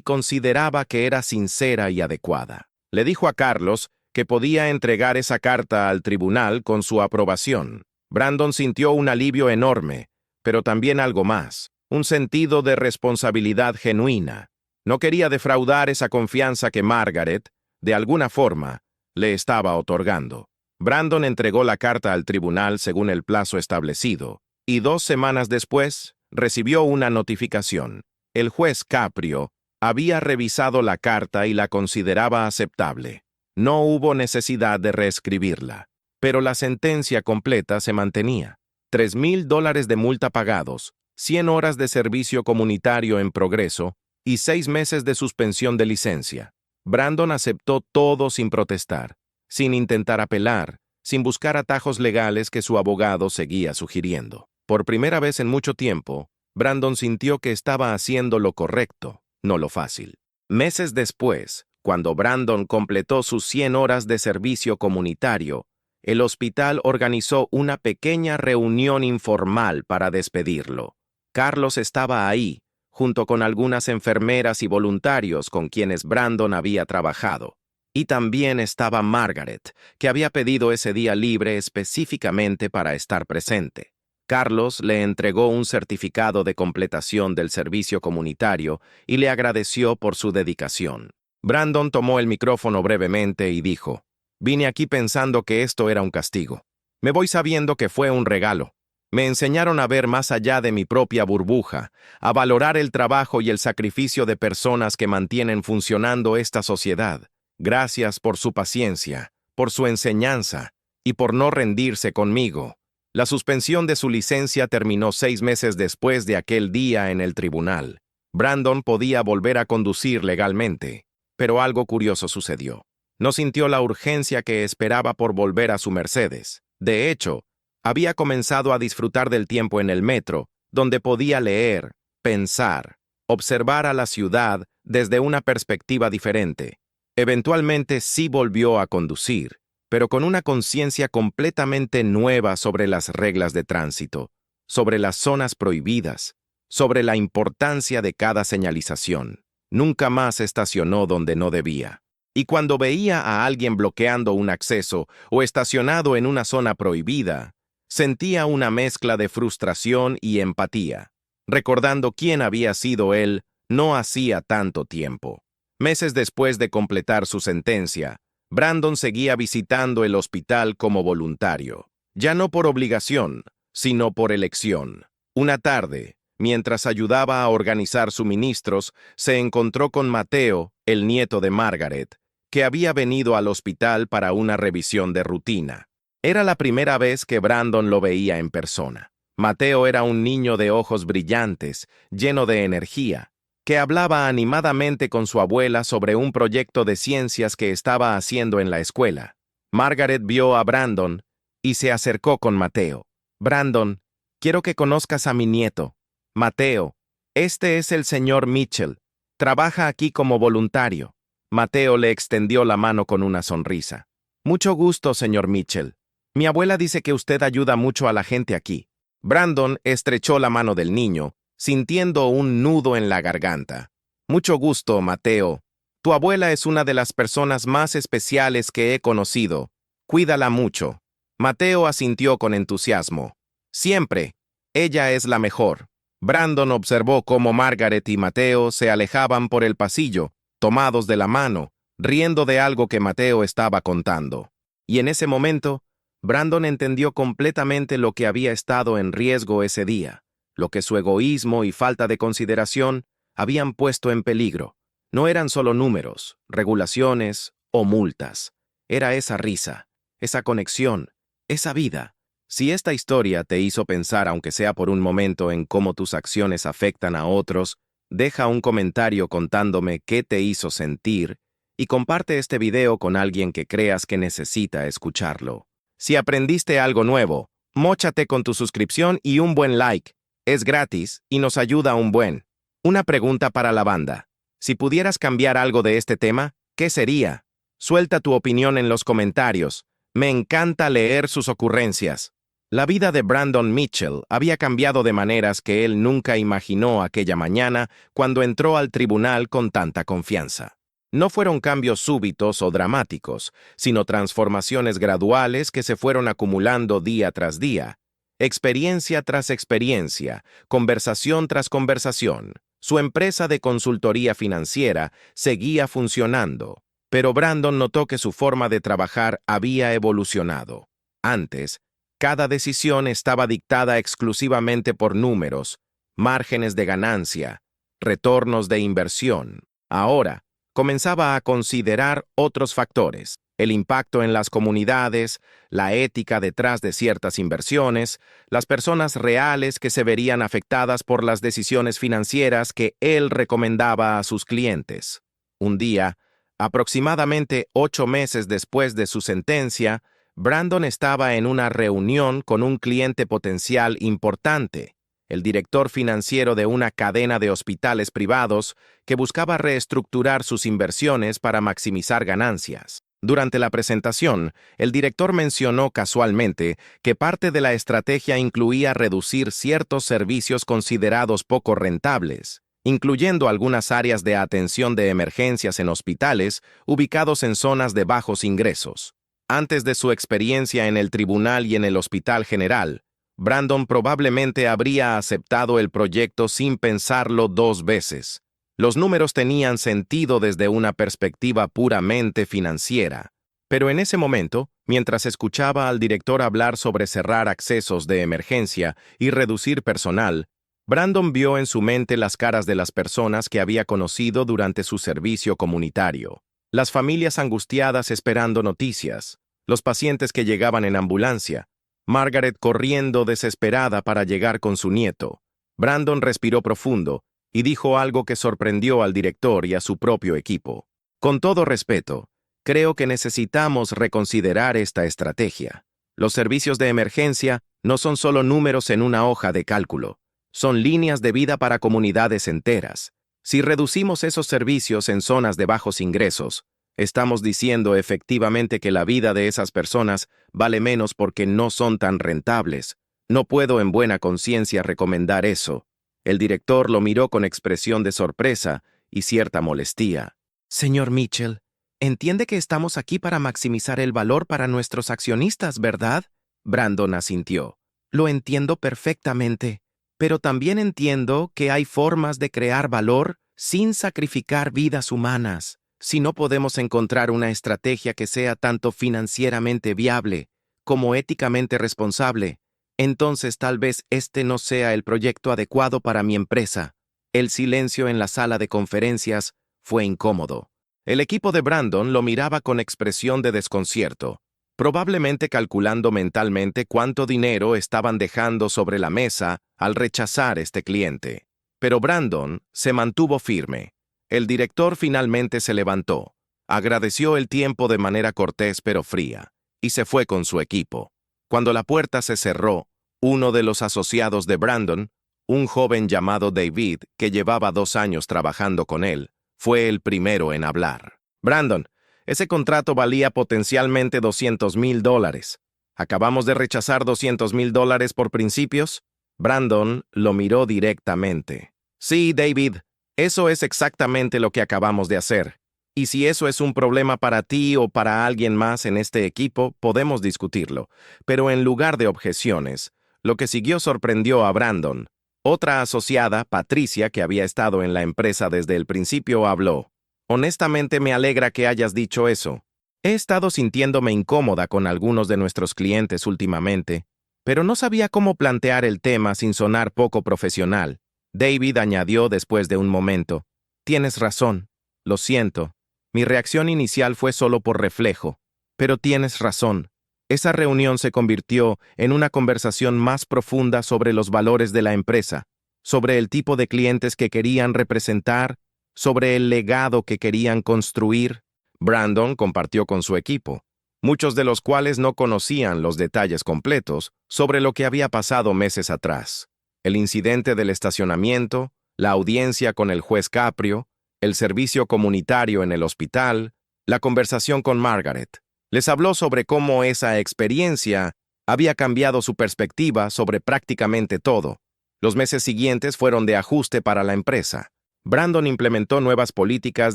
consideraba que era sincera y adecuada. Le dijo a Carlos que podía entregar esa carta al tribunal con su aprobación. Brandon sintió un alivio enorme, pero también algo más, un sentido de responsabilidad genuina. No quería defraudar esa confianza que Margaret, de alguna forma, le estaba otorgando. Brandon entregó la carta al tribunal según el plazo establecido, y 2 semanas después recibió una notificación. El juez Caprio había revisado la carta y la consideraba aceptable. No hubo necesidad de reescribirla, pero la sentencia completa se mantenía. $3,000 de multa pagados, 100 horas de servicio comunitario en progreso y 6 meses de suspensión de licencia. Brandon aceptó todo sin protestar, sin intentar apelar, sin buscar atajos legales que su abogado seguía sugiriendo. Por primera vez en mucho tiempo, Brandon sintió que estaba haciendo lo correcto, no lo fácil. Meses después, cuando Brandon completó sus 100 horas de servicio comunitario, el hospital organizó una pequeña reunión informal para despedirlo. Carlos estaba ahí, junto con algunas enfermeras y voluntarios con quienes Brandon había trabajado. Y también estaba Margaret, que había pedido ese día libre específicamente para estar presente. Carlos le entregó un certificado de completación del servicio comunitario y le agradeció por su dedicación. Brandon tomó el micrófono brevemente y dijo: «Vine aquí pensando que esto era un castigo. Me voy sabiendo que fue un regalo. Me enseñaron a ver más allá de mi propia burbuja, a valorar el trabajo y el sacrificio de personas que mantienen funcionando esta sociedad. Gracias por su paciencia, por su enseñanza y por no rendirse conmigo». La suspensión de su licencia terminó 6 meses después de aquel día en el tribunal. Brandon podía volver a conducir legalmente, pero algo curioso sucedió. No sintió la urgencia que esperaba por volver a su Mercedes. De hecho, había comenzado a disfrutar del tiempo en el metro, donde podía leer, pensar, observar a la ciudad desde una perspectiva diferente. Eventualmente sí volvió a conducir, pero con una conciencia completamente nueva sobre las reglas de tránsito, sobre las zonas prohibidas, sobre la importancia de cada señalización. Nunca más estacionó donde no debía. Y cuando veía a alguien bloqueando un acceso o estacionado en una zona prohibida, sentía una mezcla de frustración y empatía, recordando quién había sido él no hacía tanto tiempo. Meses después de completar su sentencia, Brandon seguía visitando el hospital como voluntario, ya no por obligación, sino por elección. Una tarde, Mientras ayudaba a organizar suministros, se encontró con Mateo, el nieto de Margaret, que había venido al hospital para una revisión de rutina. Era la primera vez que Brandon lo veía en persona. Mateo era un niño de ojos brillantes, lleno de energía, que hablaba animadamente con su abuela sobre un proyecto de ciencias que estaba haciendo en la escuela. Margaret vio a Brandon y se acercó con Mateo. «Brandon, quiero que conozcas a mi nieto. Mateo, este es el señor Mitchell. Trabaja aquí como voluntario». Mateo le extendió la mano con una sonrisa. «Mucho gusto, señor Mitchell. Mi abuela dice que usted ayuda mucho a la gente aquí». Brandon estrechó la mano del niño, sintiendo un nudo en la garganta. «Mucho gusto, Mateo. Tu abuela es una de las personas más especiales que he conocido. Cuídala mucho». Mateo asintió con entusiasmo. «Siempre. Ella es la mejor». Brandon observó cómo Margaret y Mateo se alejaban por el pasillo, tomados de la mano, riendo de algo que Mateo estaba contando. Y en ese momento, Brandon entendió completamente lo que había estado en riesgo ese día, lo que su egoísmo y falta de consideración habían puesto en peligro. No eran solo números, regulaciones o multas. Era esa risa, esa conexión, esa vida. Si esta historia te hizo pensar, aunque sea por un momento, en cómo tus acciones afectan a otros, deja un comentario contándome qué te hizo sentir y comparte este video con alguien que creas que necesita escucharlo. Si aprendiste algo nuevo, móchate con tu suscripción y un buen like. Es gratis y nos ayuda un buen. Una pregunta para la banda. Si pudieras cambiar algo de este tema, ¿qué sería? Suelta tu opinión en los comentarios. Me encanta leer sus ocurrencias. La vida de Brandon Mitchell había cambiado de maneras que él nunca imaginó aquella mañana cuando entró al tribunal con tanta confianza. No fueron cambios súbitos o dramáticos, sino transformaciones graduales que se fueron acumulando día tras día, experiencia tras experiencia, conversación tras conversación. Su empresa de consultoría financiera seguía funcionando, pero Brandon notó que su forma de trabajar había evolucionado. Antes, cada decisión estaba dictada exclusivamente por números, márgenes de ganancia, retornos de inversión. Ahora, comenzaba a considerar otros factores: el impacto en las comunidades, la ética detrás de ciertas inversiones, las personas reales que se verían afectadas por las decisiones financieras que él recomendaba a sus clientes. Un día, aproximadamente 8 meses después de su sentencia, Brandon estaba en una reunión con un cliente potencial importante, el director financiero de una cadena de hospitales privados que buscaba reestructurar sus inversiones para maximizar ganancias. Durante la presentación, el director mencionó casualmente que parte de la estrategia incluía reducir ciertos servicios considerados poco rentables, incluyendo algunas áreas de atención de emergencias en hospitales ubicados en zonas de bajos ingresos. Antes de su experiencia en el tribunal y en el Hospital General, Brandon probablemente habría aceptado el proyecto sin pensarlo 2 veces. Los números tenían sentido desde una perspectiva puramente financiera. Pero en ese momento, mientras escuchaba al director hablar sobre cerrar accesos de emergencia y reducir personal, Brandon vio en su mente las caras de las personas que había conocido durante su servicio comunitario. Las familias angustiadas esperando noticias, los pacientes que llegaban en ambulancia, Margaret corriendo desesperada para llegar con su nieto. Brandon respiró profundo y dijo algo que sorprendió al director y a su propio equipo. «Con todo respeto, creo que necesitamos reconsiderar esta estrategia. Los servicios de emergencia no son solo números en una hoja de cálculo, son líneas de vida para comunidades enteras. Si reducimos esos servicios en zonas de bajos ingresos, estamos diciendo efectivamente que la vida de esas personas vale menos porque no son tan rentables. No puedo en buena conciencia recomendar eso». El director lo miró con expresión de sorpresa y cierta molestia. «Señor Mitchell, entiende que estamos aquí para maximizar el valor para nuestros accionistas, ¿verdad?». Brandon asintió. «Lo entiendo perfectamente, pero también entiendo que hay formas de crear valor sin sacrificar vidas humanas. Si no podemos encontrar una estrategia que sea tanto financieramente viable como éticamente responsable, Entonces tal vez este no sea el proyecto adecuado para mi empresa. El silencio en la sala de conferencias fue incómodo. El equipo de Brandon lo miraba con expresión de desconcierto, probablemente calculando mentalmente cuánto dinero estaban dejando sobre la mesa al rechazar este cliente. Pero Brandon se mantuvo firme. El director finalmente se levantó, agradeció el tiempo de manera cortés pero fría, y se fue con su equipo. Cuando la puerta se cerró, uno de los asociados de Brandon, un joven llamado David, que llevaba 2 años trabajando con él, fue el primero en hablar. Brandon, ese contrato valía potencialmente $200,000. ¿Acabamos de rechazar $200,000 por principios? Brandon lo miró directamente. Sí, David, eso es exactamente lo que acabamos de hacer. Y si eso es un problema para ti o para alguien más en este equipo, podemos discutirlo. Pero en lugar de objeciones, lo que siguió sorprendió a Brandon. Otra asociada, Patricia, que había estado en la empresa desde el principio, habló. Honestamente me alegra que hayas dicho eso. He estado sintiéndome incómoda con algunos de nuestros clientes últimamente, pero no sabía cómo plantear el tema sin sonar poco profesional. David añadió después de un momento. Tienes razón. Lo siento. Mi reacción inicial fue solo por reflejo. Pero tienes razón. Esa reunión se convirtió en una conversación más profunda sobre los valores de la empresa, sobre el tipo de clientes que querían representar, sobre el legado que querían construir. Brandon compartió con su equipo, muchos de los cuales no conocían los detalles completos sobre lo que había pasado meses atrás. El incidente del estacionamiento, la audiencia con el juez Caprio, el servicio comunitario en el hospital, la conversación con Margaret. Les habló sobre cómo esa experiencia había cambiado su perspectiva sobre prácticamente todo. Los meses siguientes fueron de ajuste para la empresa. Brandon implementó nuevas políticas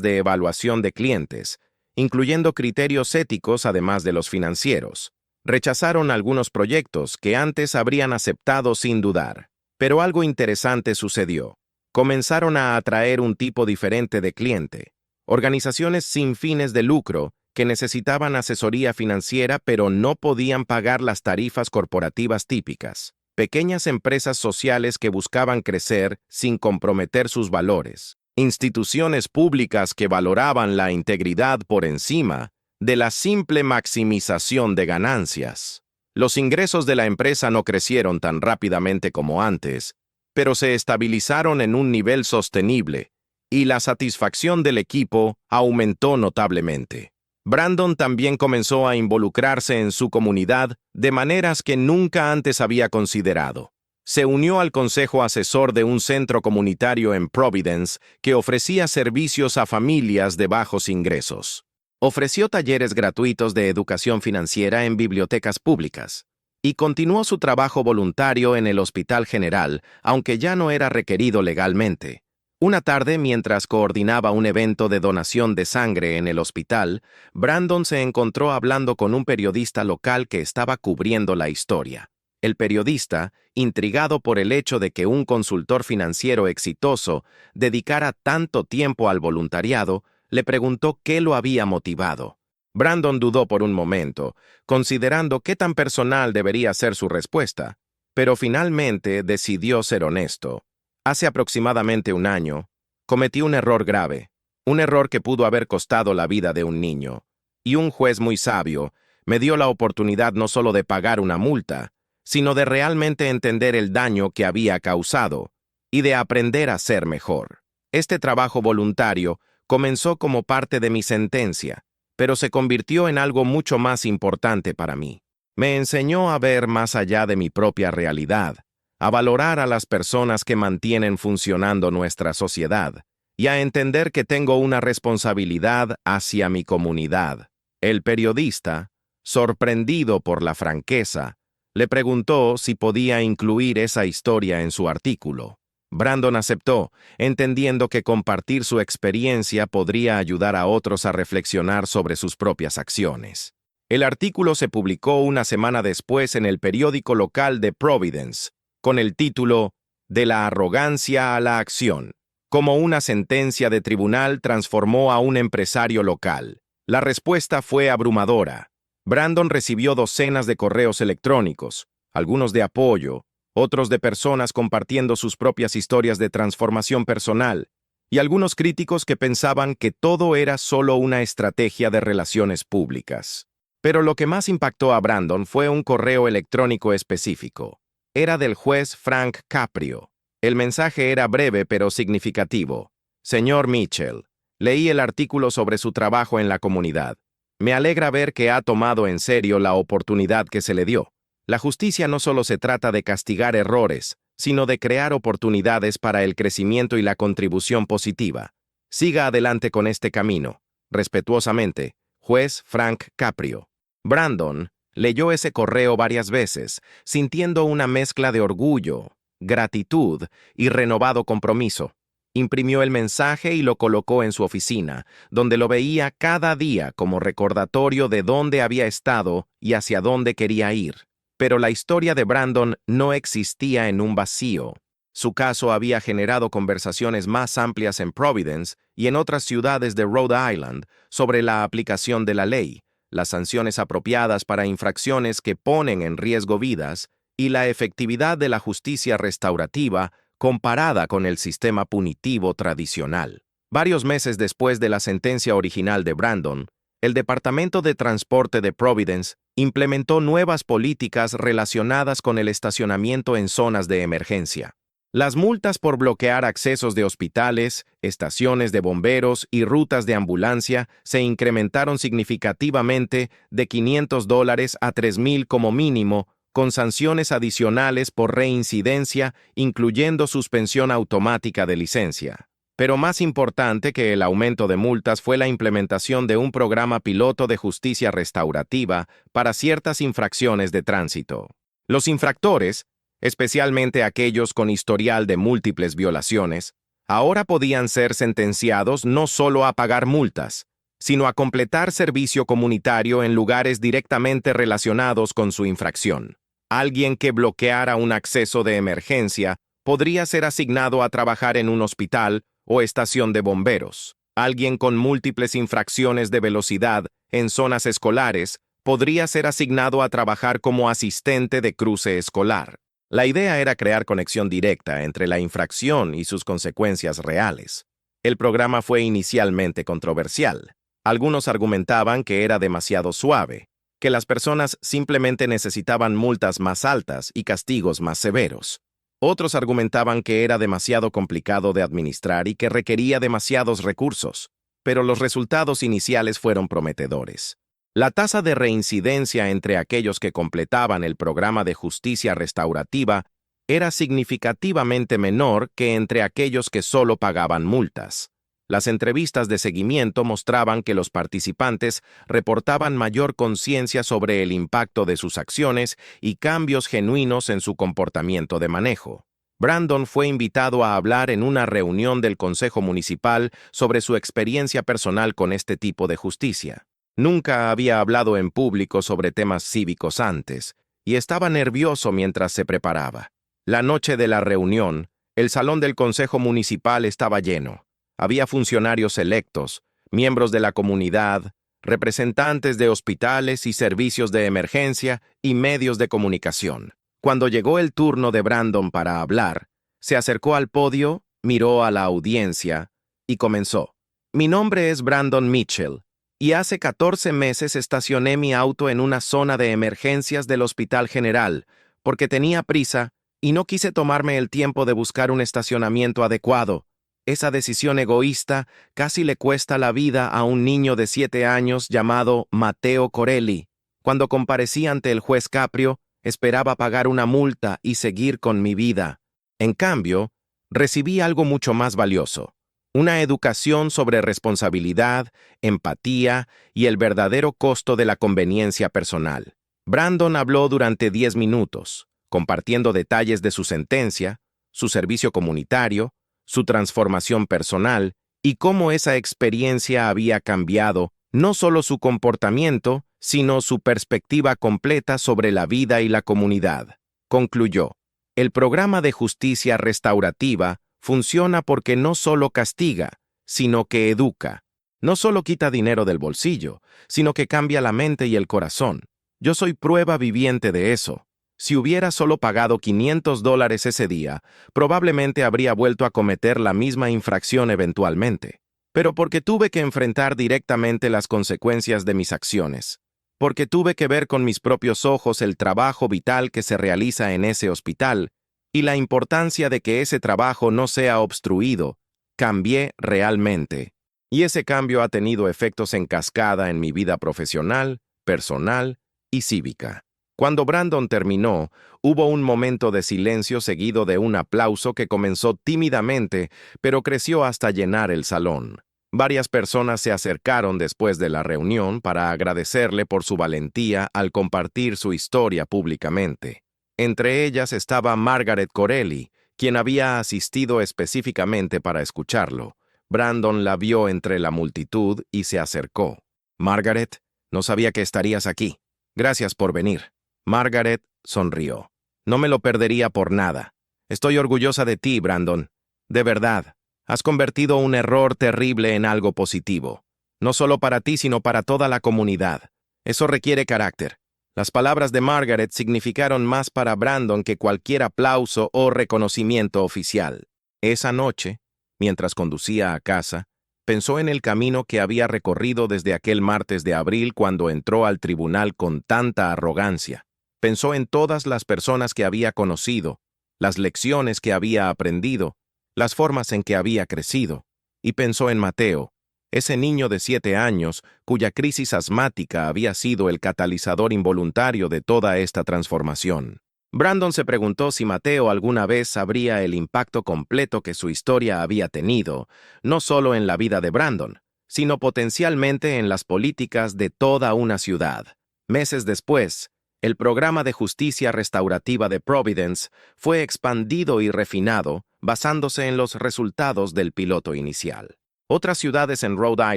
de evaluación de clientes, incluyendo criterios éticos además de los financieros. Rechazaron algunos proyectos que antes habrían aceptado sin dudar. Pero algo interesante sucedió. Comenzaron a atraer un tipo diferente de cliente. Organizaciones sin fines de lucro que necesitaban asesoría financiera pero no podían pagar las tarifas corporativas típicas. Pequeñas empresas sociales que buscaban crecer sin comprometer sus valores. Instituciones públicas que valoraban la integridad por encima de la simple maximización de ganancias. Los ingresos de la empresa no crecieron tan rápidamente como antes, pero se estabilizaron en un nivel sostenible, y la satisfacción del equipo aumentó notablemente. Brandon también comenzó a involucrarse en su comunidad de maneras que nunca antes había considerado. Se unió al consejo asesor de un centro comunitario en Providence que ofrecía servicios a familias de bajos ingresos. Ofreció talleres gratuitos de educación financiera en bibliotecas públicas y continuó su trabajo voluntario en el Hospital General, aunque ya no era requerido legalmente. Una tarde, mientras coordinaba un evento de donación de sangre en el hospital, Brandon se encontró hablando con un periodista local que estaba cubriendo la historia. El periodista, intrigado por el hecho de que un consultor financiero exitoso dedicara tanto tiempo al voluntariado, le preguntó qué lo había motivado. Brandon dudó por un momento, considerando qué tan personal debería ser su respuesta, pero finalmente decidió ser honesto. Hace aproximadamente 1 año, cometí un error grave, un error que pudo haber costado la vida de un niño, y un juez muy sabio me dio la oportunidad no solo de pagar una multa, sino de realmente entender el daño que había causado y de aprender a ser mejor. Este trabajo voluntario comenzó como parte de mi sentencia, pero se convirtió en algo mucho más importante para mí. Me enseñó a ver más allá de mi propia realidad, a valorar a las personas que mantienen funcionando nuestra sociedad y a entender que tengo una responsabilidad hacia mi comunidad. El periodista, sorprendido por la franqueza, le preguntó si podía incluir esa historia en su artículo. Brandon aceptó, entendiendo que compartir su experiencia podría ayudar a otros a reflexionar sobre sus propias acciones. El artículo se publicó una semana después en el periódico local de Providence, con el título De la arrogancia a la acción. Cómo una sentencia de tribunal transformó a un empresario local. La respuesta fue abrumadora. Brandon recibió docenas de correos electrónicos, algunos de apoyo, otros de personas compartiendo sus propias historias de transformación personal, y algunos críticos que pensaban que todo era solo una estrategia de relaciones públicas. Pero lo que más impactó a Brandon fue un correo electrónico específico. Era del juez Frank Caprio. El mensaje era breve pero significativo. Señor Mitchell, leí el artículo sobre su trabajo en la comunidad. Me alegra ver que ha tomado en serio la oportunidad que se le dio. La justicia no solo se trata de castigar errores, sino de crear oportunidades para el crecimiento y la contribución positiva. Siga adelante con este camino. Respetuosamente, juez Frank Caprio. Brandon leyó ese correo varias veces, sintiendo una mezcla de orgullo, gratitud y renovado compromiso. Imprimió el mensaje y lo colocó en su oficina, donde lo veía cada día como recordatorio de dónde había estado y hacia dónde quería ir. Pero la historia de Brandon no existía en un vacío. Su caso había generado conversaciones más amplias en Providence y en otras ciudades de Rhode Island sobre la aplicación de la ley, las sanciones apropiadas para infracciones que ponen en riesgo vidas y la efectividad de la justicia restaurativa comparada con el sistema punitivo tradicional. Varios meses después de la sentencia original de Brandon, el Departamento de Transporte de Providence implementó nuevas políticas relacionadas con el estacionamiento en zonas de emergencia. Las multas por bloquear accesos de hospitales, estaciones de bomberos y rutas de ambulancia se incrementaron significativamente de $500 a $3,000 como mínimo, con sanciones adicionales por reincidencia, incluyendo suspensión automática de licencia. Pero más importante que el aumento de multas fue la implementación de un programa piloto de justicia restaurativa para ciertas infracciones de tránsito. Los infractores, especialmente aquellos con historial de múltiples violaciones, ahora podían ser sentenciados no solo a pagar multas, sino a completar servicio comunitario en lugares directamente relacionados con su infracción. Alguien que bloqueara un acceso de emergencia podría ser asignado a trabajar en un hospital o estación de bomberos. Alguien con múltiples infracciones de velocidad en zonas escolares podría ser asignado a trabajar como asistente de cruce escolar. La idea era crear conexión directa entre la infracción y sus consecuencias reales. El programa fue inicialmente controversial. Algunos argumentaban que era demasiado suave, que las personas simplemente necesitaban multas más altas y castigos más severos. Otros argumentaban que era demasiado complicado de administrar y que requería demasiados recursos, pero los resultados iniciales fueron prometedores. La tasa de reincidencia entre aquellos que completaban el programa de justicia restaurativa era significativamente menor que entre aquellos que solo pagaban multas. Las entrevistas de seguimiento mostraban que los participantes reportaban mayor conciencia sobre el impacto de sus acciones y cambios genuinos en su comportamiento de manejo. Brandon fue invitado a hablar en una reunión del Consejo Municipal sobre su experiencia personal con este tipo de justicia. Nunca había hablado en público sobre temas cívicos antes, y estaba nervioso mientras se preparaba. La noche de la reunión, el salón del Consejo Municipal estaba lleno. Había funcionarios electos, miembros de la comunidad, representantes de hospitales y servicios de emergencia y medios de comunicación. Cuando llegó el turno de Brandon para hablar, se acercó al podio, miró a la audiencia y comenzó. Mi nombre es Brandon Mitchell, y hace 14 meses estacioné mi auto en una zona de emergencias del Hospital General, porque tenía prisa y no quise tomarme el tiempo de buscar un estacionamiento adecuado. Esa decisión egoísta casi le cuesta la vida a un niño de 7 años llamado Matteo Corelli. Cuando comparecí ante el juez Caprio, esperaba pagar una multa y seguir con mi vida. En cambio, recibí algo mucho más valioso: una educación sobre responsabilidad, empatía y el verdadero costo de la conveniencia personal. Brandon habló durante 10 minutos, compartiendo detalles de su sentencia, su servicio comunitario, su transformación personal y cómo esa experiencia había cambiado no solo su comportamiento, sino su perspectiva completa sobre la vida y la comunidad. Concluyó: el programa de justicia restaurativa funciona porque no solo castiga, sino que educa. No solo quita dinero del bolsillo, sino que cambia la mente y el corazón. Yo soy prueba viviente de eso. Si hubiera solo pagado $500 ese día, probablemente habría vuelto a cometer la misma infracción eventualmente. Pero porque tuve que enfrentar directamente las consecuencias de mis acciones. Porque tuve que ver con mis propios ojos el trabajo vital que se realiza en ese hospital y la importancia de que ese trabajo no sea obstruido, cambié realmente. Y ese cambio ha tenido efectos en cascada en mi vida profesional, personal y cívica. Cuando Brandon terminó, hubo un momento de silencio seguido de un aplauso que comenzó tímidamente, pero creció hasta llenar el salón. Varias personas se acercaron después de la reunión para agradecerle por su valentía al compartir su historia públicamente. Entre ellas estaba Margaret Corelli, quien había asistido específicamente para escucharlo. Brandon la vio entre la multitud y se acercó. «Margaret, no sabía que estarías aquí. Gracias por venir». Margaret sonrió. «No me lo perdería por nada. Estoy orgullosa de ti, Brandon. De verdad, has convertido un error terrible en algo positivo. No solo para ti, sino para toda la comunidad. Eso requiere carácter». Las palabras de Margaret significaron más para Brandon que cualquier aplauso o reconocimiento oficial. Esa noche, mientras conducía a casa, pensó en el camino que había recorrido desde aquel martes de abril cuando entró al tribunal con tanta arrogancia. Pensó en todas las personas que había conocido, las lecciones que había aprendido, las formas en que había crecido, y pensó en Mateo, ese niño de 7 años cuya crisis asmática había sido el catalizador involuntario de toda esta transformación. Brandon se preguntó si Mateo alguna vez sabría el impacto completo que su historia había tenido, no solo en la vida de Brandon, sino potencialmente en las políticas de toda una ciudad. Meses después, el programa de justicia restaurativa de Providence fue expandido y refinado basándose en los resultados del piloto inicial. Otras ciudades en Rhode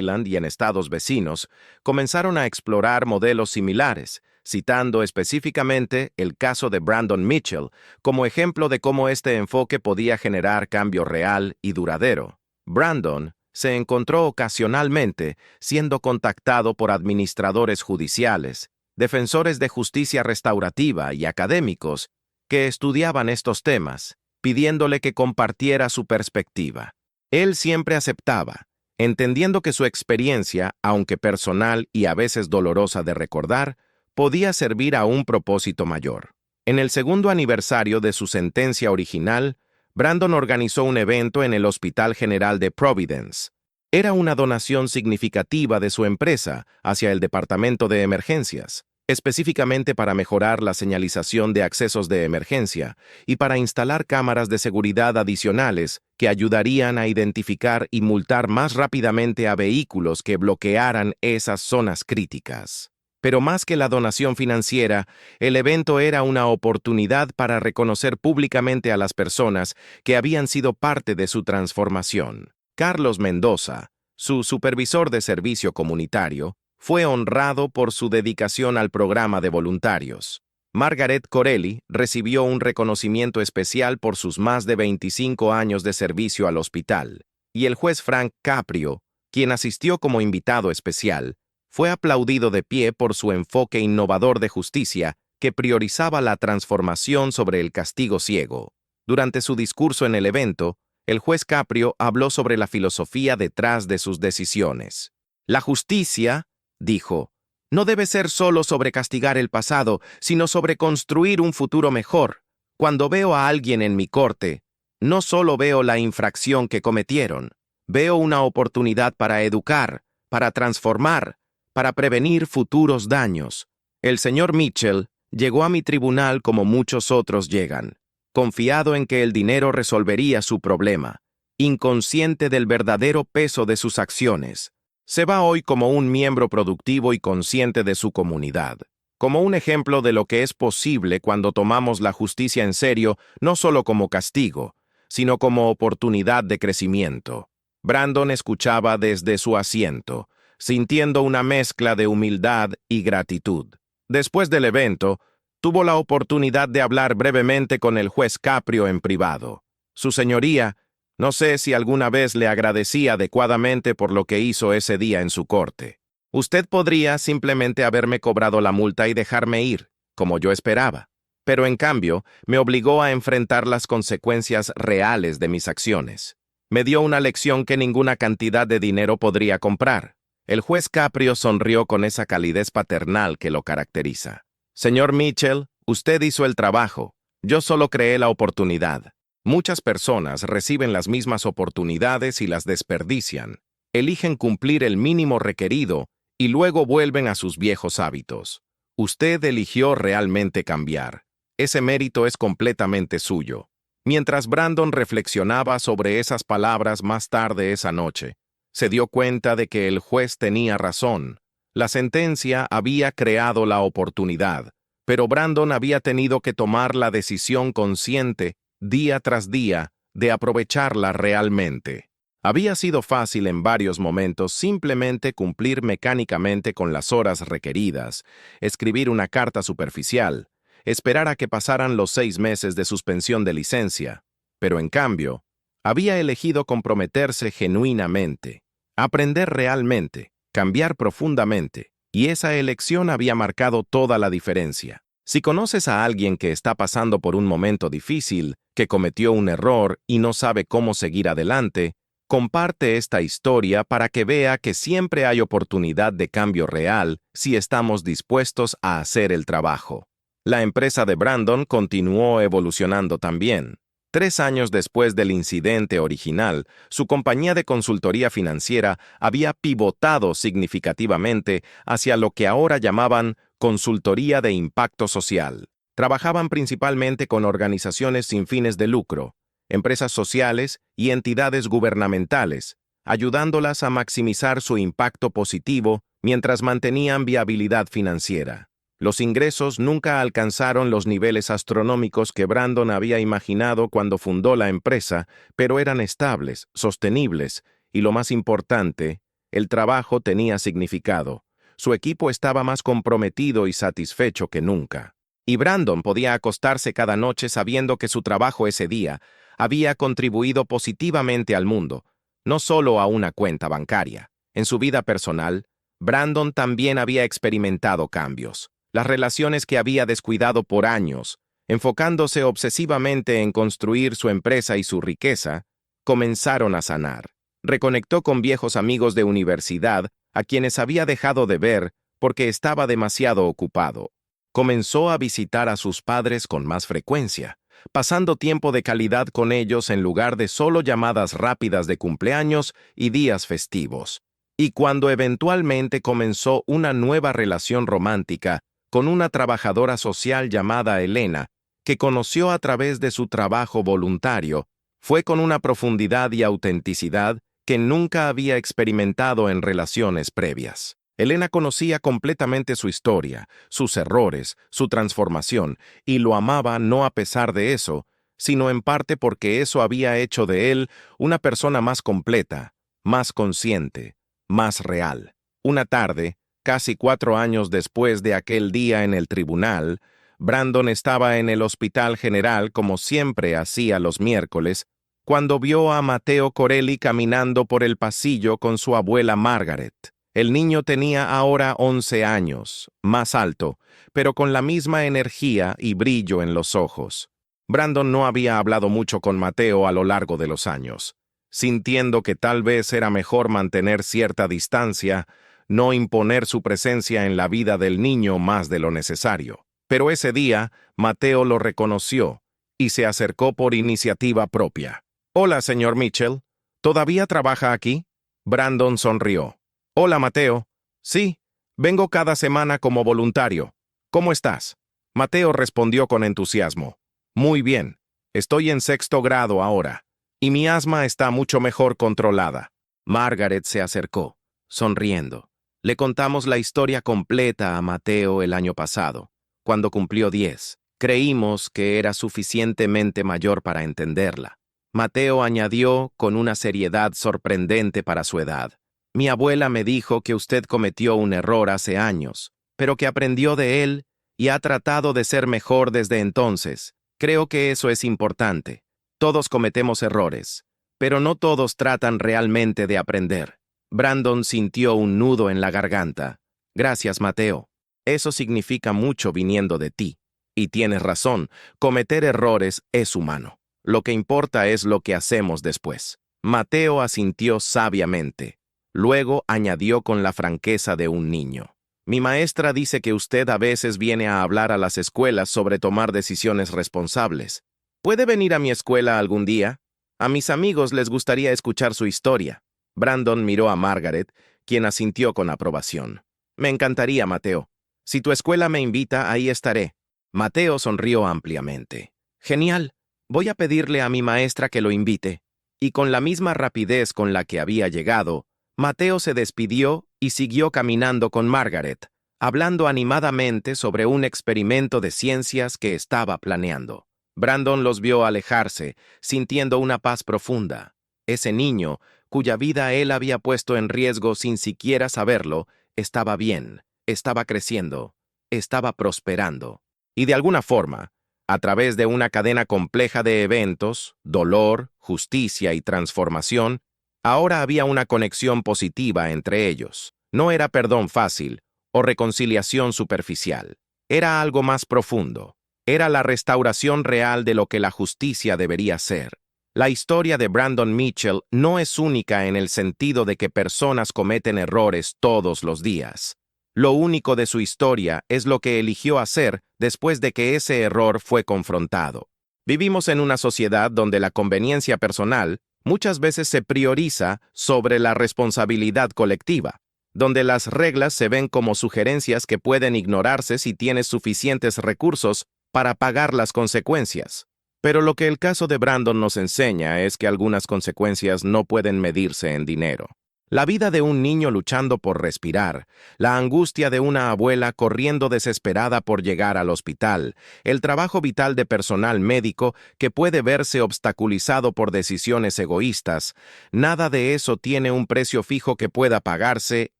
Island y en estados vecinos comenzaron a explorar modelos similares, citando específicamente el caso de Brandon Mitchell como ejemplo de cómo este enfoque podía generar cambio real y duradero. Brandon se encontró ocasionalmente siendo contactado por administradores judiciales, defensores de justicia restaurativa y académicos que estudiaban estos temas, pidiéndole que compartiera su perspectiva. Él siempre aceptaba, entendiendo que su experiencia, aunque personal y a veces dolorosa de recordar, podía servir a un propósito mayor. En el segundo aniversario de su sentencia original, Brandon organizó un evento en el Hospital General de Providence. Era una donación significativa de su empresa hacia el Departamento de Emergencias, específicamente para mejorar la señalización de accesos de emergencia y para instalar cámaras de seguridad adicionales que ayudarían a identificar y multar más rápidamente a vehículos que bloquearan esas zonas críticas. Pero más que la donación financiera, el evento era una oportunidad para reconocer públicamente a las personas que habían sido parte de su transformación. Carlos Mendoza, su supervisor de servicio comunitario, fue honrado por su dedicación al programa de voluntarios. Margaret Corelli recibió un reconocimiento especial por sus más de 25 años de servicio al hospital, y el juez Frank Caprio, quien asistió como invitado especial, fue aplaudido de pie por su enfoque innovador de justicia que priorizaba la transformación sobre el castigo ciego. Durante su discurso en el evento, el juez Caprio habló sobre la filosofía detrás de sus decisiones. La justicia, dijo, no debe ser solo sobre castigar el pasado, sino sobre construir un futuro mejor. Cuando veo a alguien en mi corte, no solo veo la infracción que cometieron, veo una oportunidad para educar, para transformar, para prevenir futuros daños. El señor Mitchell llegó a mi tribunal como muchos otros llegan, confiado en que el dinero resolvería su problema, inconsciente del verdadero peso de sus acciones. Se va hoy como un miembro productivo y consciente de su comunidad, como un ejemplo de lo que es posible cuando tomamos la justicia en serio, no solo como castigo, sino como oportunidad de crecimiento. Brandon escuchaba desde su asiento, sintiendo una mezcla de humildad y gratitud. Después del evento, tuvo la oportunidad de hablar brevemente con el juez Caprio en privado. Su señoría, no sé si alguna vez le agradecí adecuadamente por lo que hizo ese día en su corte. Usted podría simplemente haberme cobrado la multa y dejarme ir, como yo esperaba. pero en cambio me obligó a enfrentar las consecuencias reales de mis acciones. Me dio una lección que ninguna cantidad de dinero podría comprar. El juez Caprio sonrió con esa calidez paternal que lo caracteriza. Señor Mitchell, usted hizo el trabajo. Yo solo creé la oportunidad. Muchas personas reciben las mismas oportunidades y las desperdician. Eligen cumplir el mínimo requerido y luego vuelven a sus viejos hábitos. Usted eligió realmente cambiar. Ese mérito es completamente suyo. Mientras Brandon reflexionaba sobre esas palabras más tarde esa noche, se dio cuenta de que el juez tenía razón. La sentencia había creado la oportunidad, pero Brandon había tenido que tomar la decisión consciente, día tras día, de aprovecharla realmente. Había sido fácil en varios momentos simplemente cumplir mecánicamente con las horas requeridas, escribir una carta superficial, esperar a que pasaran los 6 meses de suspensión de licencia, pero en cambio, había elegido comprometerse genuinamente, aprender realmente, cambiar profundamente, y esa elección había marcado toda la diferencia. Si conoces a alguien que está pasando por un momento difícil, que cometió un error y no sabe cómo seguir adelante, comparte esta historia para que vea que siempre hay oportunidad de cambio real si estamos dispuestos a hacer el trabajo. La empresa de Brandon continuó evolucionando también. 3 años después del incidente original, su compañía de consultoría financiera había pivotado significativamente hacia lo que ahora llamaban consultoría de impacto social. Trabajaban principalmente con organizaciones sin fines de lucro, empresas sociales y entidades gubernamentales, ayudándolas a maximizar su impacto positivo mientras mantenían viabilidad financiera. Los ingresos nunca alcanzaron los niveles astronómicos que Brandon había imaginado cuando fundó la empresa, pero eran estables, sostenibles, y lo más importante, el trabajo tenía significado. Su equipo estaba más comprometido y satisfecho que nunca. Y Brandon podía acostarse cada noche sabiendo que su trabajo ese día había contribuido positivamente al mundo, no solo a una cuenta bancaria. En su vida personal, Brandon también había experimentado cambios. Las relaciones que había descuidado por años, enfocándose obsesivamente en construir su empresa y su riqueza, comenzaron a sanar. Reconectó con viejos amigos de universidad a quienes había dejado de ver porque estaba demasiado ocupado. Comenzó a visitar a sus padres con más frecuencia, pasando tiempo de calidad con ellos en lugar de solo llamadas rápidas de cumpleaños y días festivos. Y cuando eventualmente comenzó una nueva relación romántica con una trabajadora social llamada Elena, que conoció a través de su trabajo voluntario, fue con una profundidad y autenticidad que nunca había experimentado en relaciones previas. Elena conocía completamente su historia, sus errores, su transformación, y lo amaba no a pesar de eso, sino en parte porque eso había hecho de él una persona más completa, más consciente, más real. Una tarde, casi 4 años después de aquel día en el tribunal, Brandon estaba en el Hospital General como siempre hacía los miércoles, cuando vio a Mateo Corelli caminando por el pasillo con su abuela Margaret. El niño tenía ahora 11 años, más alto, pero con la misma energía y brillo en los ojos. Brandon no había hablado mucho con Mateo a lo largo de los años, sintiendo que tal vez era mejor mantener cierta distancia, no imponer su presencia en la vida del niño más de lo necesario. Pero ese día, Mateo lo reconoció y se acercó por iniciativa propia. «Hola, señor Mitchell. ¿Todavía trabaja aquí?» Brandon sonrió. «Hola, Mateo. Sí, vengo cada semana como voluntario. ¿Cómo estás?» Mateo respondió con entusiasmo. «Muy bien. Estoy en 6º grado ahora, y mi asma está mucho mejor controlada». Margaret se acercó, sonriendo. Le contamos la historia completa a Mateo el año pasado, cuando cumplió 10. Creímos que era suficientemente mayor para entenderla. Mateo añadió con una seriedad sorprendente para su edad. «Mi abuela me dijo que usted cometió un error hace años, pero que aprendió de él y ha tratado de ser mejor desde entonces. Creo que eso es importante. Todos cometemos errores, pero no todos tratan realmente de aprender». Brandon sintió un nudo en la garganta. «Gracias, Mateo. Eso significa mucho viniendo de ti». Y tienes razón, cometer errores es humano. Lo que importa es lo que hacemos después. Mateo asintió sabiamente. Luego añadió con la franqueza de un niño. Mi maestra dice que usted a veces viene a hablar a las escuelas sobre tomar decisiones responsables. ¿Puede venir a mi escuela algún día? A mis amigos les gustaría escuchar su historia. Brandon miró a Margaret, quien asintió con aprobación. Me encantaría, Mateo. Si tu escuela me invita, ahí estaré. Mateo sonrió ampliamente. Genial. Voy a pedirle a mi maestra que lo invite. Y con la misma rapidez con la que había llegado, Mateo se despidió y siguió caminando con Margaret, hablando animadamente sobre un experimento de ciencias que estaba planeando. Brandon los vio alejarse, sintiendo una paz profunda. Ese niño, cuya vida él había puesto en riesgo sin siquiera saberlo, estaba bien, estaba creciendo, estaba prosperando. Y de alguna forma, a través de una cadena compleja de eventos, dolor, justicia y transformación, ahora había una conexión positiva entre ellos. No era perdón fácil o reconciliación superficial. Era algo más profundo. Era la restauración real de lo que la justicia debería ser. La historia de Brandon Mitchell no es única en el sentido de que personas cometen errores todos los días. Lo único de su historia es lo que eligió hacer después de que ese error fue confrontado. Vivimos en una sociedad donde la conveniencia personal muchas veces se prioriza sobre la responsabilidad colectiva, donde las reglas se ven como sugerencias que pueden ignorarse si tienes suficientes recursos para pagar las consecuencias. Pero lo que el caso de Brandon nos enseña es que algunas consecuencias no pueden medirse en dinero. La vida de un niño luchando por respirar, la angustia de una abuela corriendo desesperada por llegar al hospital, el trabajo vital de personal médico que puede verse obstaculizado por decisiones egoístas, nada de eso tiene un precio fijo que pueda pagarse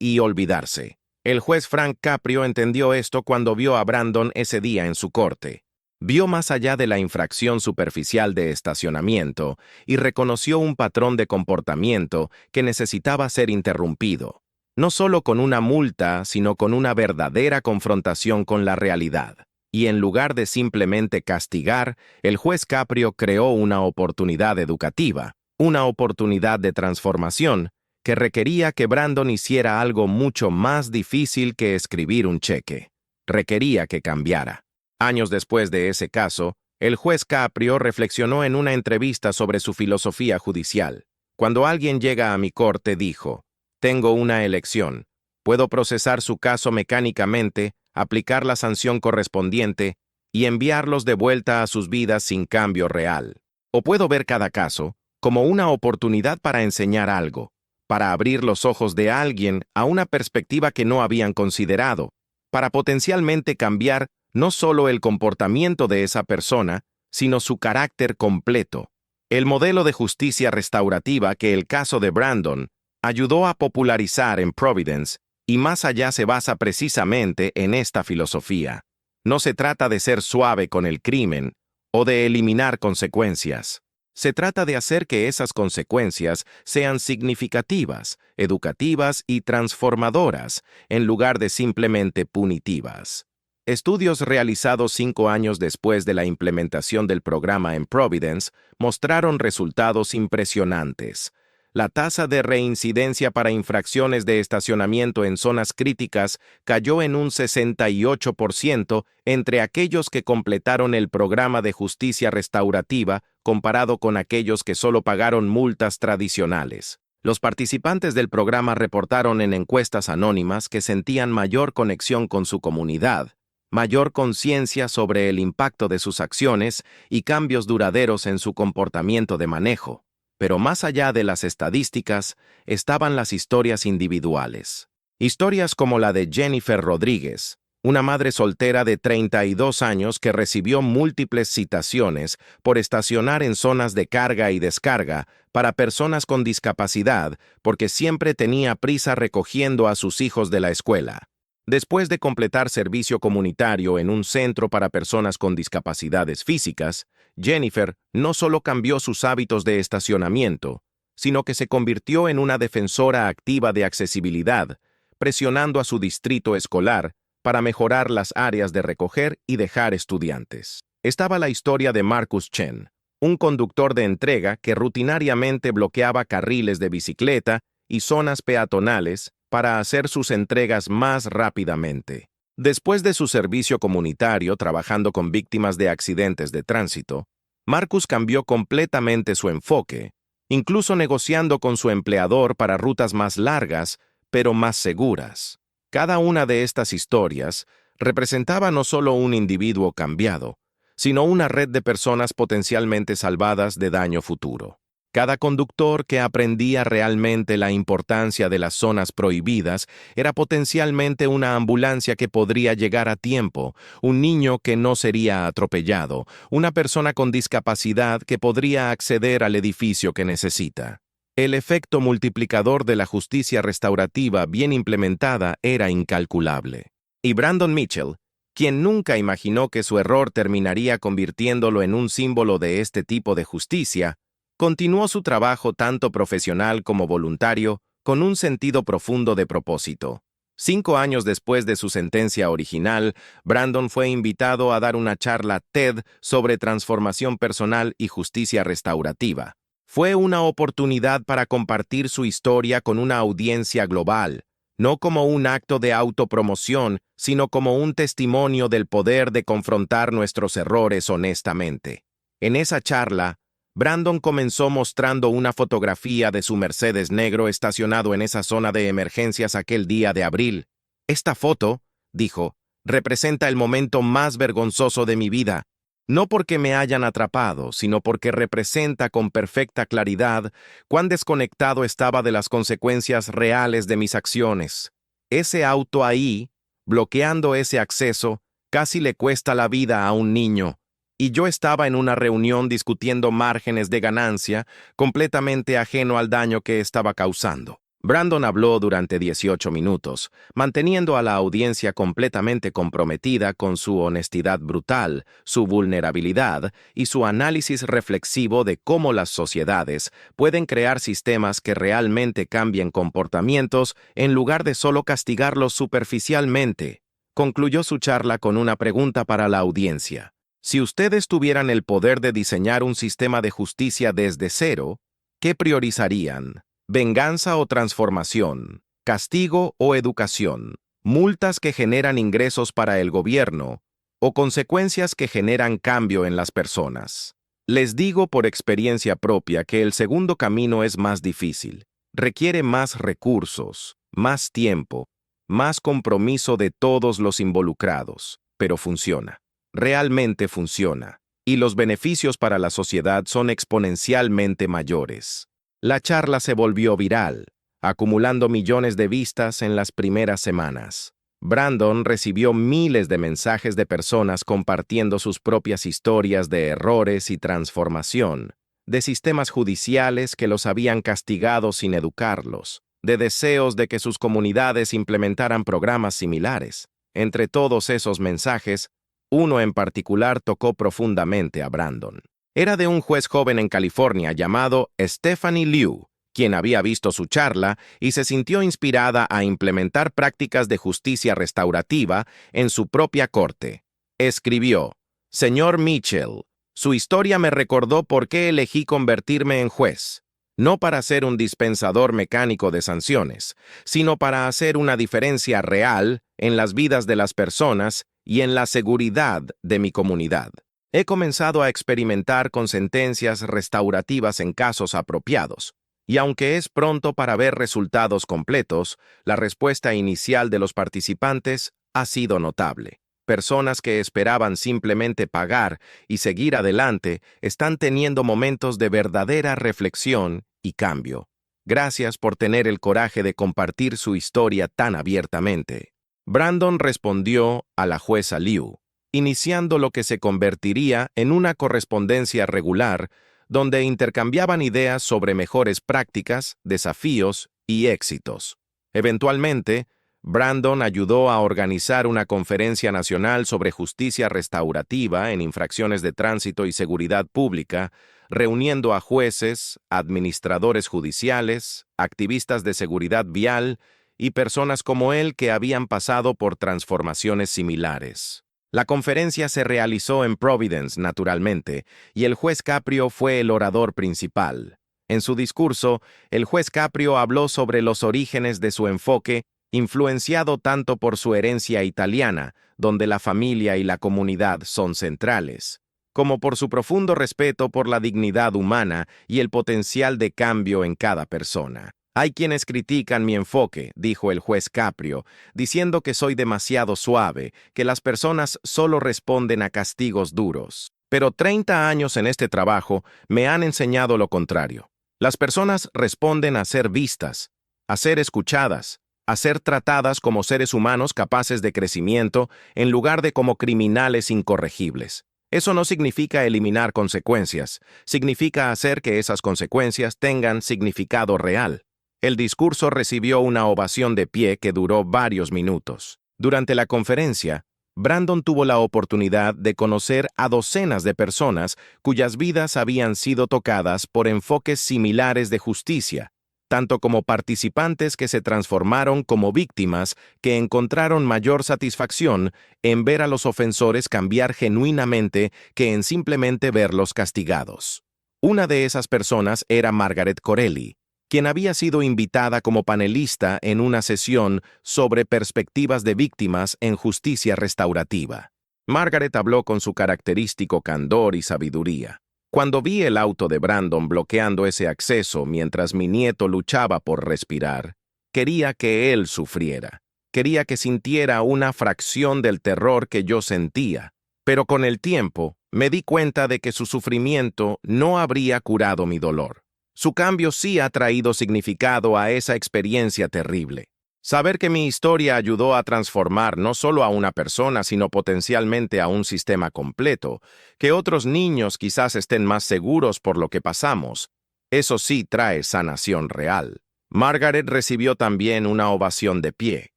y olvidarse. El juez Frank Caprio entendió esto cuando vio a Brandon ese día en su corte. Vio más allá de la infracción superficial de estacionamiento y reconoció un patrón de comportamiento que necesitaba ser interrumpido, no solo con una multa, sino con una verdadera confrontación con la realidad. Y en lugar de simplemente castigar, el juez Caprio creó una oportunidad educativa, una oportunidad de transformación que requería que Brandon hiciera algo mucho más difícil que escribir un cheque. Requería que cambiara. Años después de ese caso, el juez Caprio reflexionó en una entrevista sobre su filosofía judicial. Cuando alguien llega a mi corte, dijo, tengo una elección. Puedo procesar su caso mecánicamente, aplicar la sanción correspondiente y enviarlos de vuelta a sus vidas sin cambio real. O puedo ver cada caso como una oportunidad para enseñar algo, para abrir los ojos de alguien a una perspectiva que no habían considerado, para potencialmente cambiar no solo el comportamiento de esa persona, sino su carácter completo. El modelo de justicia restaurativa que el caso de Brandon ayudó a popularizar en Providence y más allá se basa precisamente en esta filosofía. No se trata de ser suave con el crimen o de eliminar consecuencias. Se trata de hacer que esas consecuencias sean significativas, educativas y transformadoras, en lugar de simplemente punitivas. Estudios realizados 5 años después de la implementación del programa en Providence mostraron resultados impresionantes. La tasa de reincidencia para infracciones de estacionamiento en zonas críticas cayó en un 68% entre aquellos que completaron el programa de justicia restaurativa comparado con aquellos que solo pagaron multas tradicionales. Los participantes del programa reportaron en encuestas anónimas que sentían mayor conexión con su comunidad, mayor conciencia sobre el impacto de sus acciones y cambios duraderos en su comportamiento de manejo. Pero más allá de las estadísticas, estaban las historias individuales. Historias como la de Jennifer Rodríguez, una madre soltera de 32 años que recibió múltiples citaciones por estacionar en zonas de carga y descarga para personas con discapacidad porque siempre tenía prisa recogiendo a sus hijos de la escuela. Después de completar servicio comunitario en un centro para personas con discapacidades físicas, Jennifer no solo cambió sus hábitos de estacionamiento, sino que se convirtió en una defensora activa de accesibilidad, presionando a su distrito escolar para mejorar las áreas de recoger y dejar estudiantes. Estaba la historia de Marcus Chen, un conductor de entrega que rutinariamente bloqueaba carriles de bicicleta y zonas peatonales para hacer sus entregas más rápidamente. Después de su servicio comunitario trabajando con víctimas de accidentes de tránsito, Marcus cambió completamente su enfoque, incluso negociando con su empleador para rutas más largas, pero más seguras. Cada una de estas historias representaba no solo un individuo cambiado, sino una red de personas potencialmente salvadas de daño futuro. Cada conductor que aprendía realmente la importancia de las zonas prohibidas era potencialmente una ambulancia que podría llegar a tiempo, un niño que no sería atropellado, una persona con discapacidad que podría acceder al edificio que necesita. El efecto multiplicador de la justicia restaurativa bien implementada era incalculable. Y Brandon Mitchell, quien nunca imaginó que su error terminaría convirtiéndolo en un símbolo de este tipo de justicia, continuó su trabajo tanto profesional como voluntario con un sentido profundo de propósito. 5 años después de su sentencia original, Brandon fue invitado a dar una charla TED sobre transformación personal y justicia restaurativa. Fue una oportunidad para compartir su historia con una audiencia global, no como un acto de autopromoción, sino como un testimonio del poder de confrontar nuestros errores honestamente. En esa charla, Brandon comenzó mostrando una fotografía de su Mercedes negro estacionado en esa zona de emergencias aquel día de abril. Esta foto, dijo, representa el momento más vergonzoso de mi vida, no porque me hayan atrapado, sino porque representa con perfecta claridad cuán desconectado estaba de las consecuencias reales de mis acciones. Ese auto ahí, bloqueando ese acceso, casi le cuesta la vida a un niño. Y yo estaba en una reunión discutiendo márgenes de ganancia, completamente ajeno al daño que estaba causando. Brandon habló durante 18 minutos, manteniendo a la audiencia completamente comprometida con su honestidad brutal, su vulnerabilidad y su análisis reflexivo de cómo las sociedades pueden crear sistemas que realmente cambien comportamientos en lugar de solo castigarlos superficialmente. Concluyó su charla con una pregunta para la audiencia. Si ustedes tuvieran el poder de diseñar un sistema de justicia desde cero, ¿qué priorizarían? ¿Venganza o transformación? ¿Castigo o educación? ¿Multas que generan ingresos para el gobierno? ¿O consecuencias que generan cambio en las personas? Les digo por experiencia propia que el segundo camino es más difícil. Requiere más recursos, más tiempo, más compromiso de todos los involucrados, pero funciona. Realmente funciona, y los beneficios para la sociedad son exponencialmente mayores. La charla se volvió viral, acumulando millones de vistas en las primeras semanas. Brandon recibió miles de mensajes de personas compartiendo sus propias historias de errores y transformación, de sistemas judiciales que los habían castigado sin educarlos, de deseos de que sus comunidades implementaran programas similares. Entre todos esos mensajes, uno en particular tocó profundamente a Brandon. Era de un juez joven en California llamado Stephanie Liu, quien había visto su charla y se sintió inspirada a implementar prácticas de justicia restaurativa en su propia corte. Escribió: «Señor Mitchell, su historia me recordó por qué elegí convertirme en juez. No para ser un dispensador mecánico de sanciones, sino para hacer una diferencia real en las vidas de las personas y en la seguridad de mi comunidad. He comenzado a experimentar con sentencias restaurativas en casos apropiados, y aunque es pronto para ver resultados completos, la respuesta inicial de los participantes ha sido notable. Personas que esperaban simplemente pagar y seguir adelante están teniendo momentos de verdadera reflexión y cambio. Gracias por tener el coraje de compartir su historia tan abiertamente». Brandon respondió a la jueza Liu, iniciando lo que se convertiría en una correspondencia regular donde intercambiaban ideas sobre mejores prácticas, desafíos y éxitos. Eventualmente, Brandon ayudó a organizar una conferencia nacional sobre justicia restaurativa en infracciones de tránsito y seguridad pública, reuniendo a jueces, administradores judiciales, activistas de seguridad vial y personas como él que habían pasado por transformaciones similares. La conferencia se realizó en Providence, naturalmente, y el juez Caprio fue el orador principal. En su discurso, el juez Caprio habló sobre los orígenes de su enfoque, influenciado tanto por su herencia italiana, donde la familia y la comunidad son centrales, como por su profundo respeto por la dignidad humana y el potencial de cambio en cada persona. Hay quienes critican mi enfoque, dijo el juez Caprio, diciendo que soy demasiado suave, que las personas solo responden a castigos duros. Pero 30 años en este trabajo me han enseñado lo contrario. Las personas responden a ser vistas, a ser escuchadas, a ser tratadas como seres humanos capaces de crecimiento en lugar de como criminales incorregibles. Eso no significa eliminar consecuencias, significa hacer que esas consecuencias tengan significado real. El discurso recibió una ovación de pie que duró varios minutos. Durante la conferencia, Brandon tuvo la oportunidad de conocer a docenas de personas cuyas vidas habían sido tocadas por enfoques similares de justicia, tanto como participantes que se transformaron como víctimas que encontraron mayor satisfacción en ver a los ofensores cambiar genuinamente que en simplemente verlos castigados. Una de esas personas era Margaret Corelli, quien había sido invitada como panelista en una sesión sobre perspectivas de víctimas en justicia restaurativa. Margaret habló con su característico candor y sabiduría. Cuando vi el auto de Brandon bloqueando ese acceso mientras mi nieto luchaba por respirar, quería que él sufriera. Quería que sintiera una fracción del terror que yo sentía. Pero con el tiempo, me di cuenta de que su sufrimiento no habría curado mi dolor. Su cambio sí ha traído significado a esa experiencia terrible. Saber que mi historia ayudó a transformar no solo a una persona, sino potencialmente a un sistema completo, que otros niños quizás estén más seguros por lo que pasamos, eso sí trae sanación real. Margaret recibió también una ovación de pie,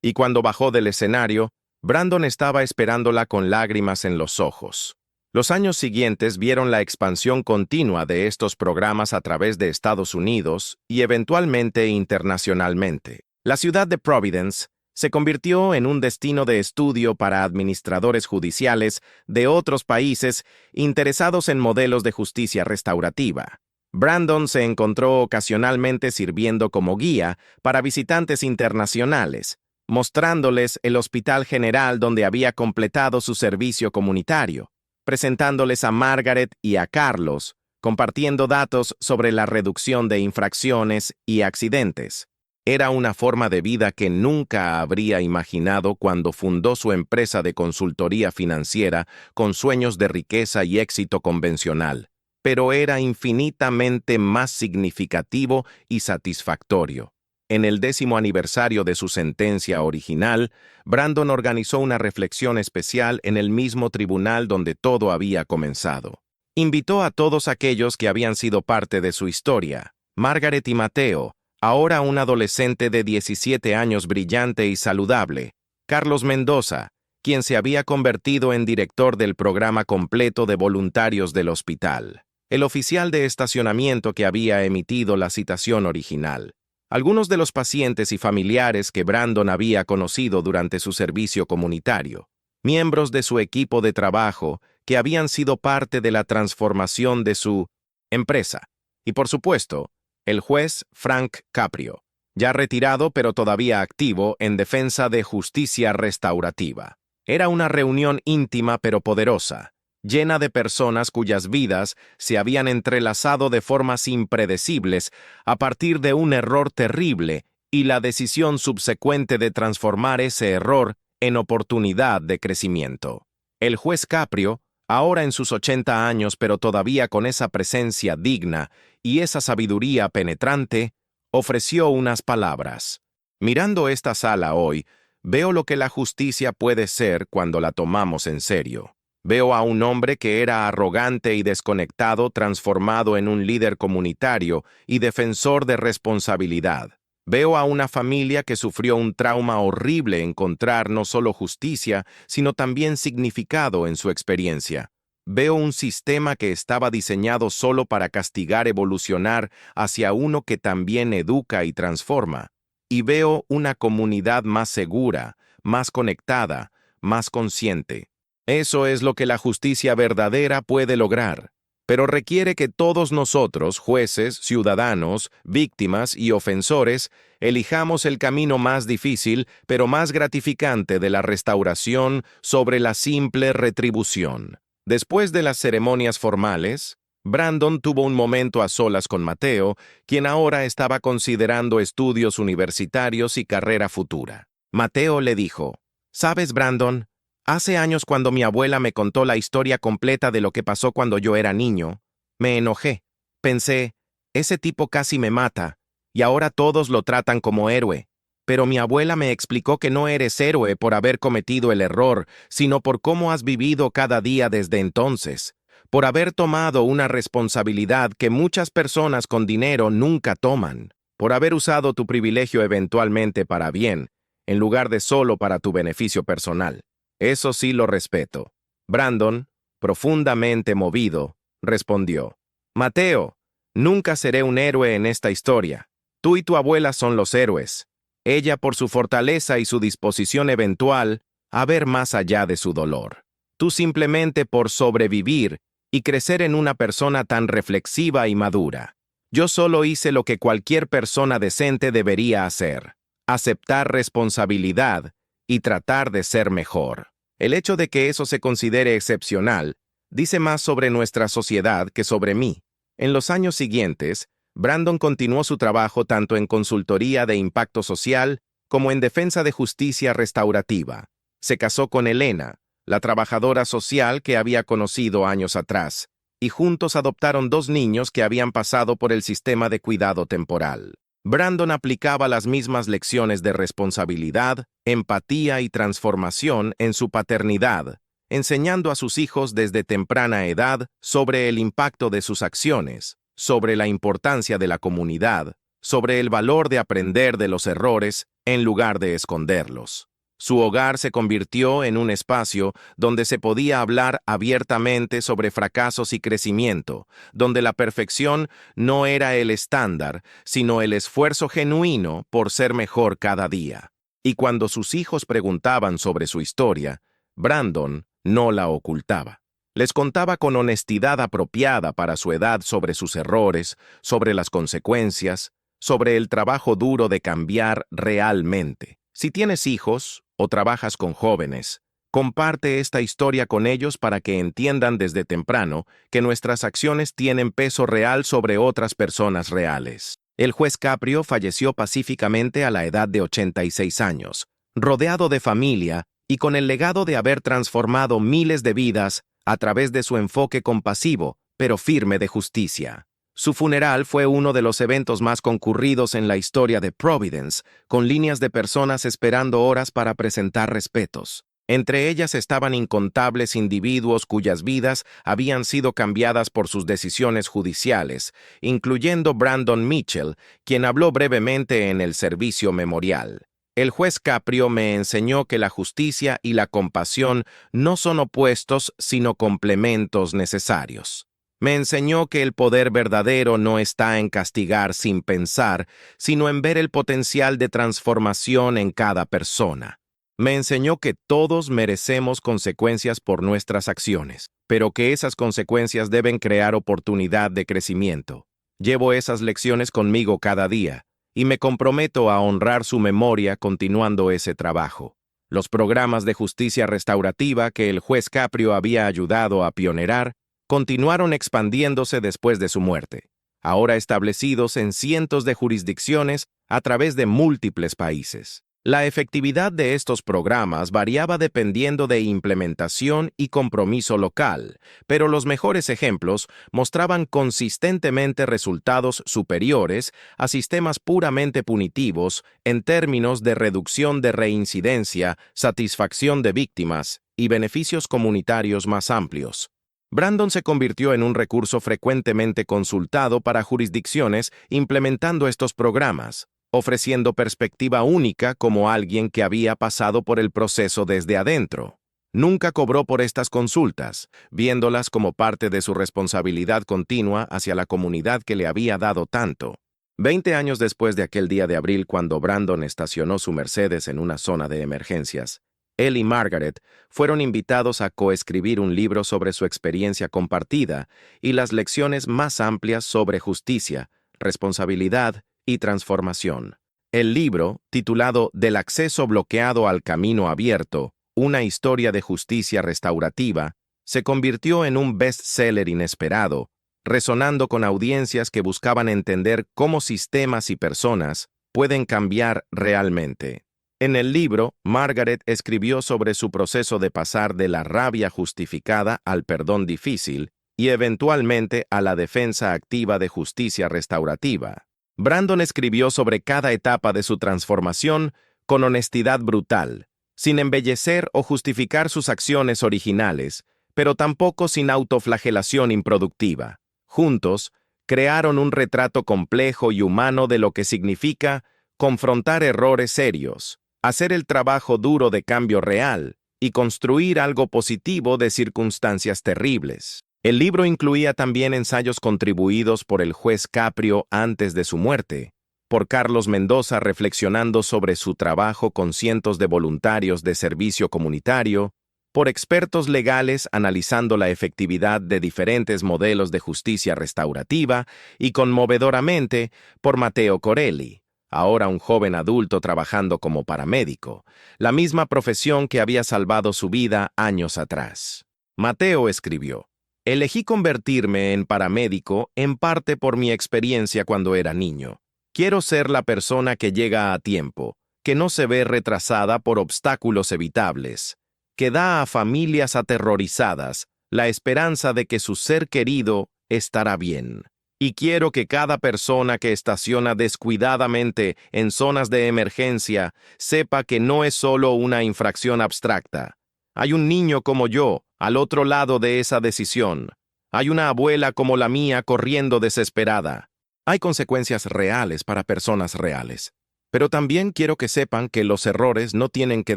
y cuando bajó del escenario, Brandon estaba esperándola con lágrimas en los ojos. Los años siguientes vieron la expansión continua de estos programas a través de Estados Unidos y eventualmente internacionalmente. La ciudad de Providence se convirtió en un destino de estudio para administradores judiciales de otros países interesados en modelos de justicia restaurativa. Brandon se encontró ocasionalmente sirviendo como guía para visitantes internacionales, mostrándoles el hospital general donde había completado su servicio comunitario, presentándoles a Margaret y a Carlos, compartiendo datos sobre la reducción de infracciones y accidentes. Era una forma de vida que nunca habría imaginado cuando fundó su empresa de consultoría financiera con sueños de riqueza y éxito convencional, pero era infinitamente más significativo y satisfactorio. En el 10º aniversario de su sentencia original, Brandon organizó una reflexión especial en el mismo tribunal donde todo había comenzado. Invitó a todos aquellos que habían sido parte de su historia, Margaret y Mateo, ahora un adolescente de 17 años brillante y saludable, Carlos Mendoza, quien se había convertido en director del programa completo de voluntarios del hospital, el oficial de estacionamiento que había emitido la citación original, algunos de los pacientes y familiares que Brandon había conocido durante su servicio comunitario, miembros de su equipo de trabajo que habían sido parte de la transformación de su empresa, y por supuesto, el juez Frank Caprio, ya retirado pero todavía activo en defensa de justicia restaurativa. Era una reunión íntima pero poderosa, llena de personas cuyas vidas se habían entrelazado de formas impredecibles a partir de un error terrible y la decisión subsecuente de transformar ese error en oportunidad de crecimiento. El juez Caprio, ahora en sus 80 años pero todavía con esa presencia digna y esa sabiduría penetrante, ofreció unas palabras. Mirando esta sala hoy, veo lo que la justicia puede ser cuando la tomamos en serio. Veo a un hombre que era arrogante y desconectado transformado en un líder comunitario y defensor de responsabilidad. Veo a una familia que sufrió un trauma horrible encontrar no solo justicia, sino también significado en su experiencia. Veo un sistema que estaba diseñado solo para castigar evolucionar hacia uno que también educa y transforma. y veo una comunidad más segura, más conectada, más consciente. Eso es lo que la justicia verdadera puede lograr, pero requiere que todos nosotros, jueces, ciudadanos, víctimas y ofensores, elijamos el camino más difícil, pero más gratificante de la restauración sobre la simple retribución. Después de las ceremonias formales, Brandon tuvo un momento a solas con Mateo, quien ahora estaba considerando estudios universitarios y carrera futura. Mateo le dijo: «¿Sabes, Brandon? Hace años, cuando mi abuela me contó la historia completa de lo que pasó cuando yo era niño, me enojé. Pensé, ese tipo casi me mata, y ahora todos lo tratan como héroe. Pero mi abuela me explicó que no eres héroe por haber cometido el error, sino por cómo has vivido cada día desde entonces, por haber tomado una responsabilidad que muchas personas con dinero nunca toman, por haber usado tu privilegio eventualmente para bien, en lugar de solo para tu beneficio personal. Eso sí lo respeto». Brandon, profundamente movido, respondió: «Mateo, nunca seré un héroe en esta historia. Tú y tu abuela son los héroes. Ella por su fortaleza y su disposición eventual a ver más allá de su dolor. Tú simplemente por sobrevivir y crecer en una persona tan reflexiva y madura. Yo solo hice lo que cualquier persona decente debería hacer: aceptar responsabilidad y tratar de ser mejor». El hecho de que eso se considere excepcional dice más sobre nuestra sociedad que sobre mí. En los años siguientes, Brandon continuó su trabajo tanto en consultoría de impacto social como en defensa de justicia restaurativa. Se casó con Elena, la trabajadora social que había conocido años atrás, y juntos adoptaron 2 niños que habían pasado por el sistema de cuidado temporal. Brandon aplicaba las mismas lecciones de responsabilidad, empatía y transformación en su paternidad, enseñando a sus hijos desde temprana edad sobre el impacto de sus acciones, sobre la importancia de la comunidad, sobre el valor de aprender de los errores en lugar de esconderlos. Su hogar se convirtió en un espacio donde se podía hablar abiertamente sobre fracasos y crecimiento, donde la perfección no era el estándar, sino el esfuerzo genuino por ser mejor cada día. Y cuando sus hijos preguntaban sobre su historia, Brandon no la ocultaba. Les contaba con honestidad apropiada para su edad sobre sus errores, sobre las consecuencias, sobre el trabajo duro de cambiar realmente. Si tienes hijos o trabajas con jóvenes, comparte esta historia con ellos para que entiendan desde temprano que nuestras acciones tienen peso real sobre otras personas reales. El juez Caprio falleció pacíficamente a la edad de 86 años, rodeado de familia y con el legado de haber transformado miles de vidas a través de su enfoque compasivo, pero firme de justicia. Su funeral fue uno de los eventos más concurridos en la historia de Providence, con líneas de personas esperando horas para presentar respetos. Entre ellas estaban incontables individuos cuyas vidas habían sido cambiadas por sus decisiones judiciales, incluyendo Brandon Mitchell, quien habló brevemente en el servicio memorial. El juez Caprio me enseñó que la justicia y la compasión no son opuestos, sino complementos necesarios. Me enseñó que el poder verdadero no está en castigar sin pensar, sino en ver el potencial de transformación en cada persona. Me enseñó que todos merecemos consecuencias por nuestras acciones, pero que esas consecuencias deben crear oportunidad de crecimiento. Llevo esas lecciones conmigo cada día, y me comprometo a honrar su memoria continuando ese trabajo. Los programas de justicia restaurativa que el juez Caprio había ayudado a pionerar continuaron expandiéndose después de su muerte, ahora establecidos en cientos de jurisdicciones a través de múltiples países. La efectividad de estos programas variaba dependiendo de implementación y compromiso local, pero los mejores ejemplos mostraban consistentemente resultados superiores a sistemas puramente punitivos en términos de reducción de reincidencia, satisfacción de víctimas y beneficios comunitarios más amplios. Brandon se convirtió en un recurso frecuentemente consultado para jurisdicciones implementando estos programas, ofreciendo perspectiva única como alguien que había pasado por el proceso desde adentro. Nunca cobró por estas consultas, viéndolas como parte de su responsabilidad continua hacia la comunidad que le había dado tanto. 20 años después de aquel día de abril cuando Brandon estacionó su Mercedes en una zona de emergencias, él y Margaret fueron invitados a coescribir un libro sobre su experiencia compartida y las lecciones más amplias sobre justicia, responsabilidad y transformación. El libro, titulado Del acceso bloqueado al camino abierto, una historia de justicia restaurativa, se convirtió en un bestseller inesperado, resonando con audiencias que buscaban entender cómo sistemas y personas pueden cambiar realmente. En el libro, Margaret escribió sobre su proceso de pasar de la rabia justificada al perdón difícil y eventualmente a la defensa activa de justicia restaurativa. Brandon escribió sobre cada etapa de su transformación con honestidad brutal, sin embellecer o justificar sus acciones originales, pero tampoco sin autoflagelación improductiva. Juntos, crearon un retrato complejo y humano de lo que significa confrontar errores serios, hacer el trabajo duro de cambio real y construir algo positivo de circunstancias terribles. El libro incluía también ensayos contribuidos por el juez Caprio antes de su muerte, por Carlos Mendoza reflexionando sobre su trabajo con cientos de voluntarios de servicio comunitario, por expertos legales analizando la efectividad de diferentes modelos de justicia restaurativa y conmovedoramente por Matteo Corelli, ahora un joven adulto trabajando como paramédico, la misma profesión que había salvado su vida años atrás. Matteo escribió: "Elegí convertirme en paramédico en parte por mi experiencia cuando era niño. Quiero ser la persona que llega a tiempo, que no se ve retrasada por obstáculos evitables, que da a familias aterrorizadas la esperanza de que su ser querido estará bien. Y quiero que cada persona que estaciona descuidadamente en zonas de emergencia sepa que no es solo una infracción abstracta. Hay un niño como yo al otro lado de esa decisión. Hay una abuela como la mía corriendo desesperada. Hay consecuencias reales para personas reales. Pero también quiero que sepan que los errores no tienen que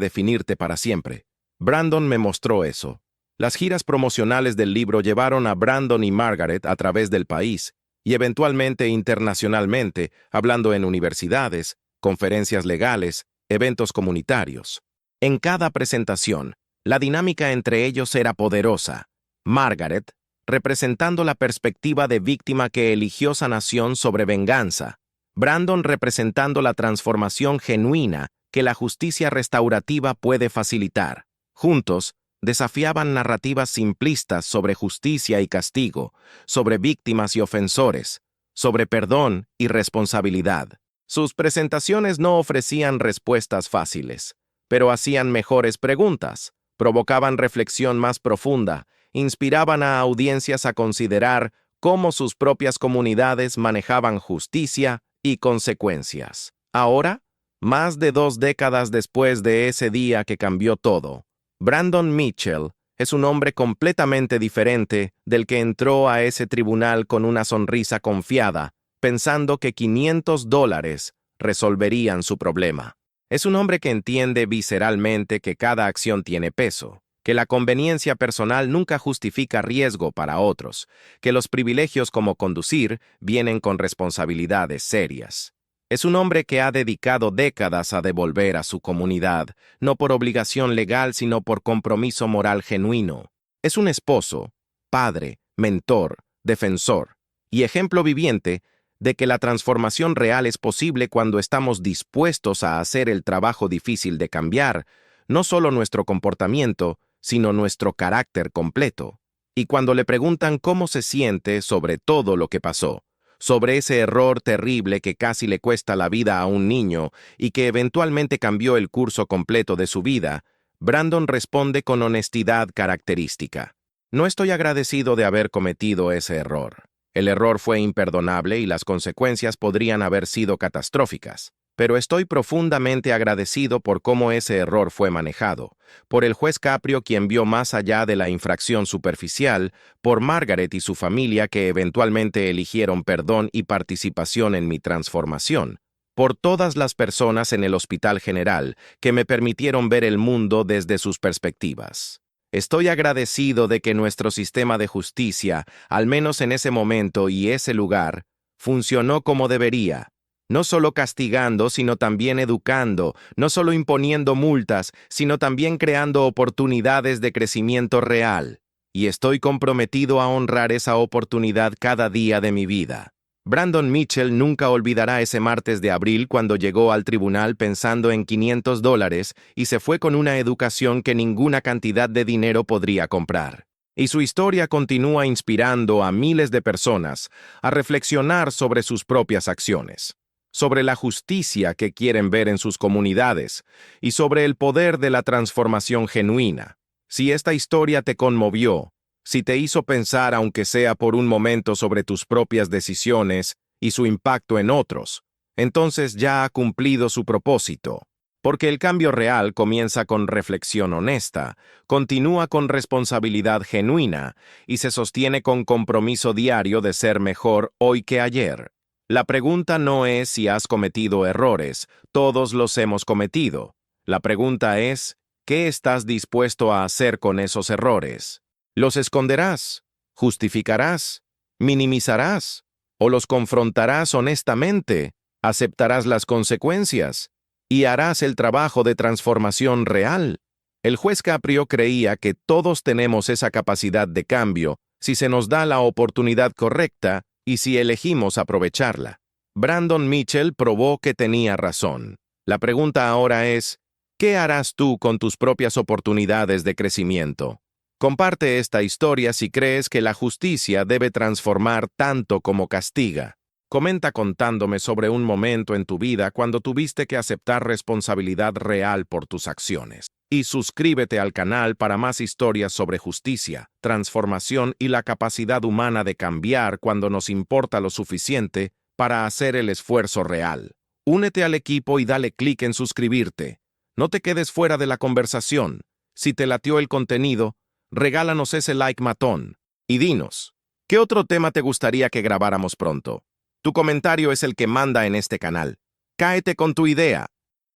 definirte para siempre". Brandon me mostró eso. Las giras promocionales del libro llevaron a Brandon y Margaret a través del país y eventualmente internacionalmente, hablando en universidades, conferencias legales, eventos comunitarios. En cada presentación, la dinámica entre ellos era poderosa. Margaret, representando la perspectiva de víctima que eligió sanación sobre venganza. Brandon representando la transformación genuina que la justicia restaurativa puede facilitar. Juntos, desafiaban narrativas simplistas sobre justicia y castigo, sobre víctimas y ofensores, sobre perdón y responsabilidad. Sus presentaciones no ofrecían respuestas fáciles, pero hacían mejores preguntas, provocaban reflexión más profunda, inspiraban a audiencias a considerar cómo sus propias comunidades manejaban justicia y consecuencias. Ahora, más de 2 décadas después de ese día que cambió todo, Brandon Mitchell es un hombre completamente diferente del que entró a ese tribunal con una sonrisa confiada, pensando que $500 resolverían su problema. Es un hombre que entiende visceralmente que cada acción tiene peso, que la conveniencia personal nunca justifica riesgo para otros, que los privilegios como conducir vienen con responsabilidades serias. Es un hombre que ha dedicado décadas a devolver a su comunidad, no por obligación legal, sino por compromiso moral genuino. Es un esposo, padre, mentor, defensor y ejemplo viviente de que la transformación real es posible cuando estamos dispuestos a hacer el trabajo difícil de cambiar, no solo nuestro comportamiento, sino nuestro carácter completo. Y cuando le preguntan cómo se siente sobre todo lo que pasó, sobre ese error terrible que casi le cuesta la vida a un niño y que eventualmente cambió el curso completo de su vida, Brandon responde con honestidad característica: "No estoy agradecido de haber cometido ese error. El error fue imperdonable y las consecuencias podrían haber sido catastróficas. Pero estoy profundamente agradecido por cómo ese error fue manejado, por el juez Caprio quien vio más allá de la infracción superficial, por Margaret y su familia que eventualmente eligieron perdón y participación en mi transformación, por todas las personas en el Hospital General que me permitieron ver el mundo desde sus perspectivas. Estoy agradecido de que nuestro sistema de justicia, al menos en ese momento y ese lugar, funcionó como debería. No solo castigando, sino también educando, no solo imponiendo multas, sino también creando oportunidades de crecimiento real. Y estoy comprometido a honrar esa oportunidad cada día de mi vida. Brandon Mitchell nunca olvidará ese martes de abril cuando llegó al tribunal pensando en $500 y se fue con una educación que ninguna cantidad de dinero podría comprar. Y su historia continúa inspirando a miles de personas a reflexionar sobre sus propias acciones, sobre la justicia que quieren ver en sus comunidades y sobre el poder de la transformación genuina. Si esta historia te conmovió, si te hizo pensar aunque sea por un momento sobre tus propias decisiones y su impacto en otros, entonces ya ha cumplido su propósito. Porque el cambio real comienza con reflexión honesta, continúa con responsabilidad genuina y se sostiene con compromiso diario de ser mejor hoy que ayer. La pregunta no es si has cometido errores, todos los hemos cometido. La pregunta es, ¿qué estás dispuesto a hacer con esos errores? ¿Los esconderás? ¿Justificarás? ¿Minimizarás? ¿O los confrontarás honestamente? ¿Aceptarás las consecuencias? ¿Y harás el trabajo de transformación real? El juez Caprio creía que todos tenemos esa capacidad de cambio si se nos da la oportunidad correcta y si elegimos aprovecharla. Brandon Mitchell probó que tenía razón. La pregunta ahora es, ¿qué harás tú con tus propias oportunidades de crecimiento? Comparte esta historia si crees que la justicia debe transformar tanto como castiga. Comenta contándome sobre un momento en tu vida cuando tuviste que aceptar responsabilidad real por tus acciones. Y suscríbete al canal para más historias sobre justicia, transformación y la capacidad humana de cambiar cuando nos importa lo suficiente para hacer el esfuerzo real. Únete al equipo y dale clic en suscribirte. No te quedes fuera de la conversación. Si te latió el contenido, regálanos ese like matón. Y dinos, ¿qué otro tema te gustaría que grabáramos pronto? Tu comentario es el que manda en este canal. Cáete con tu idea.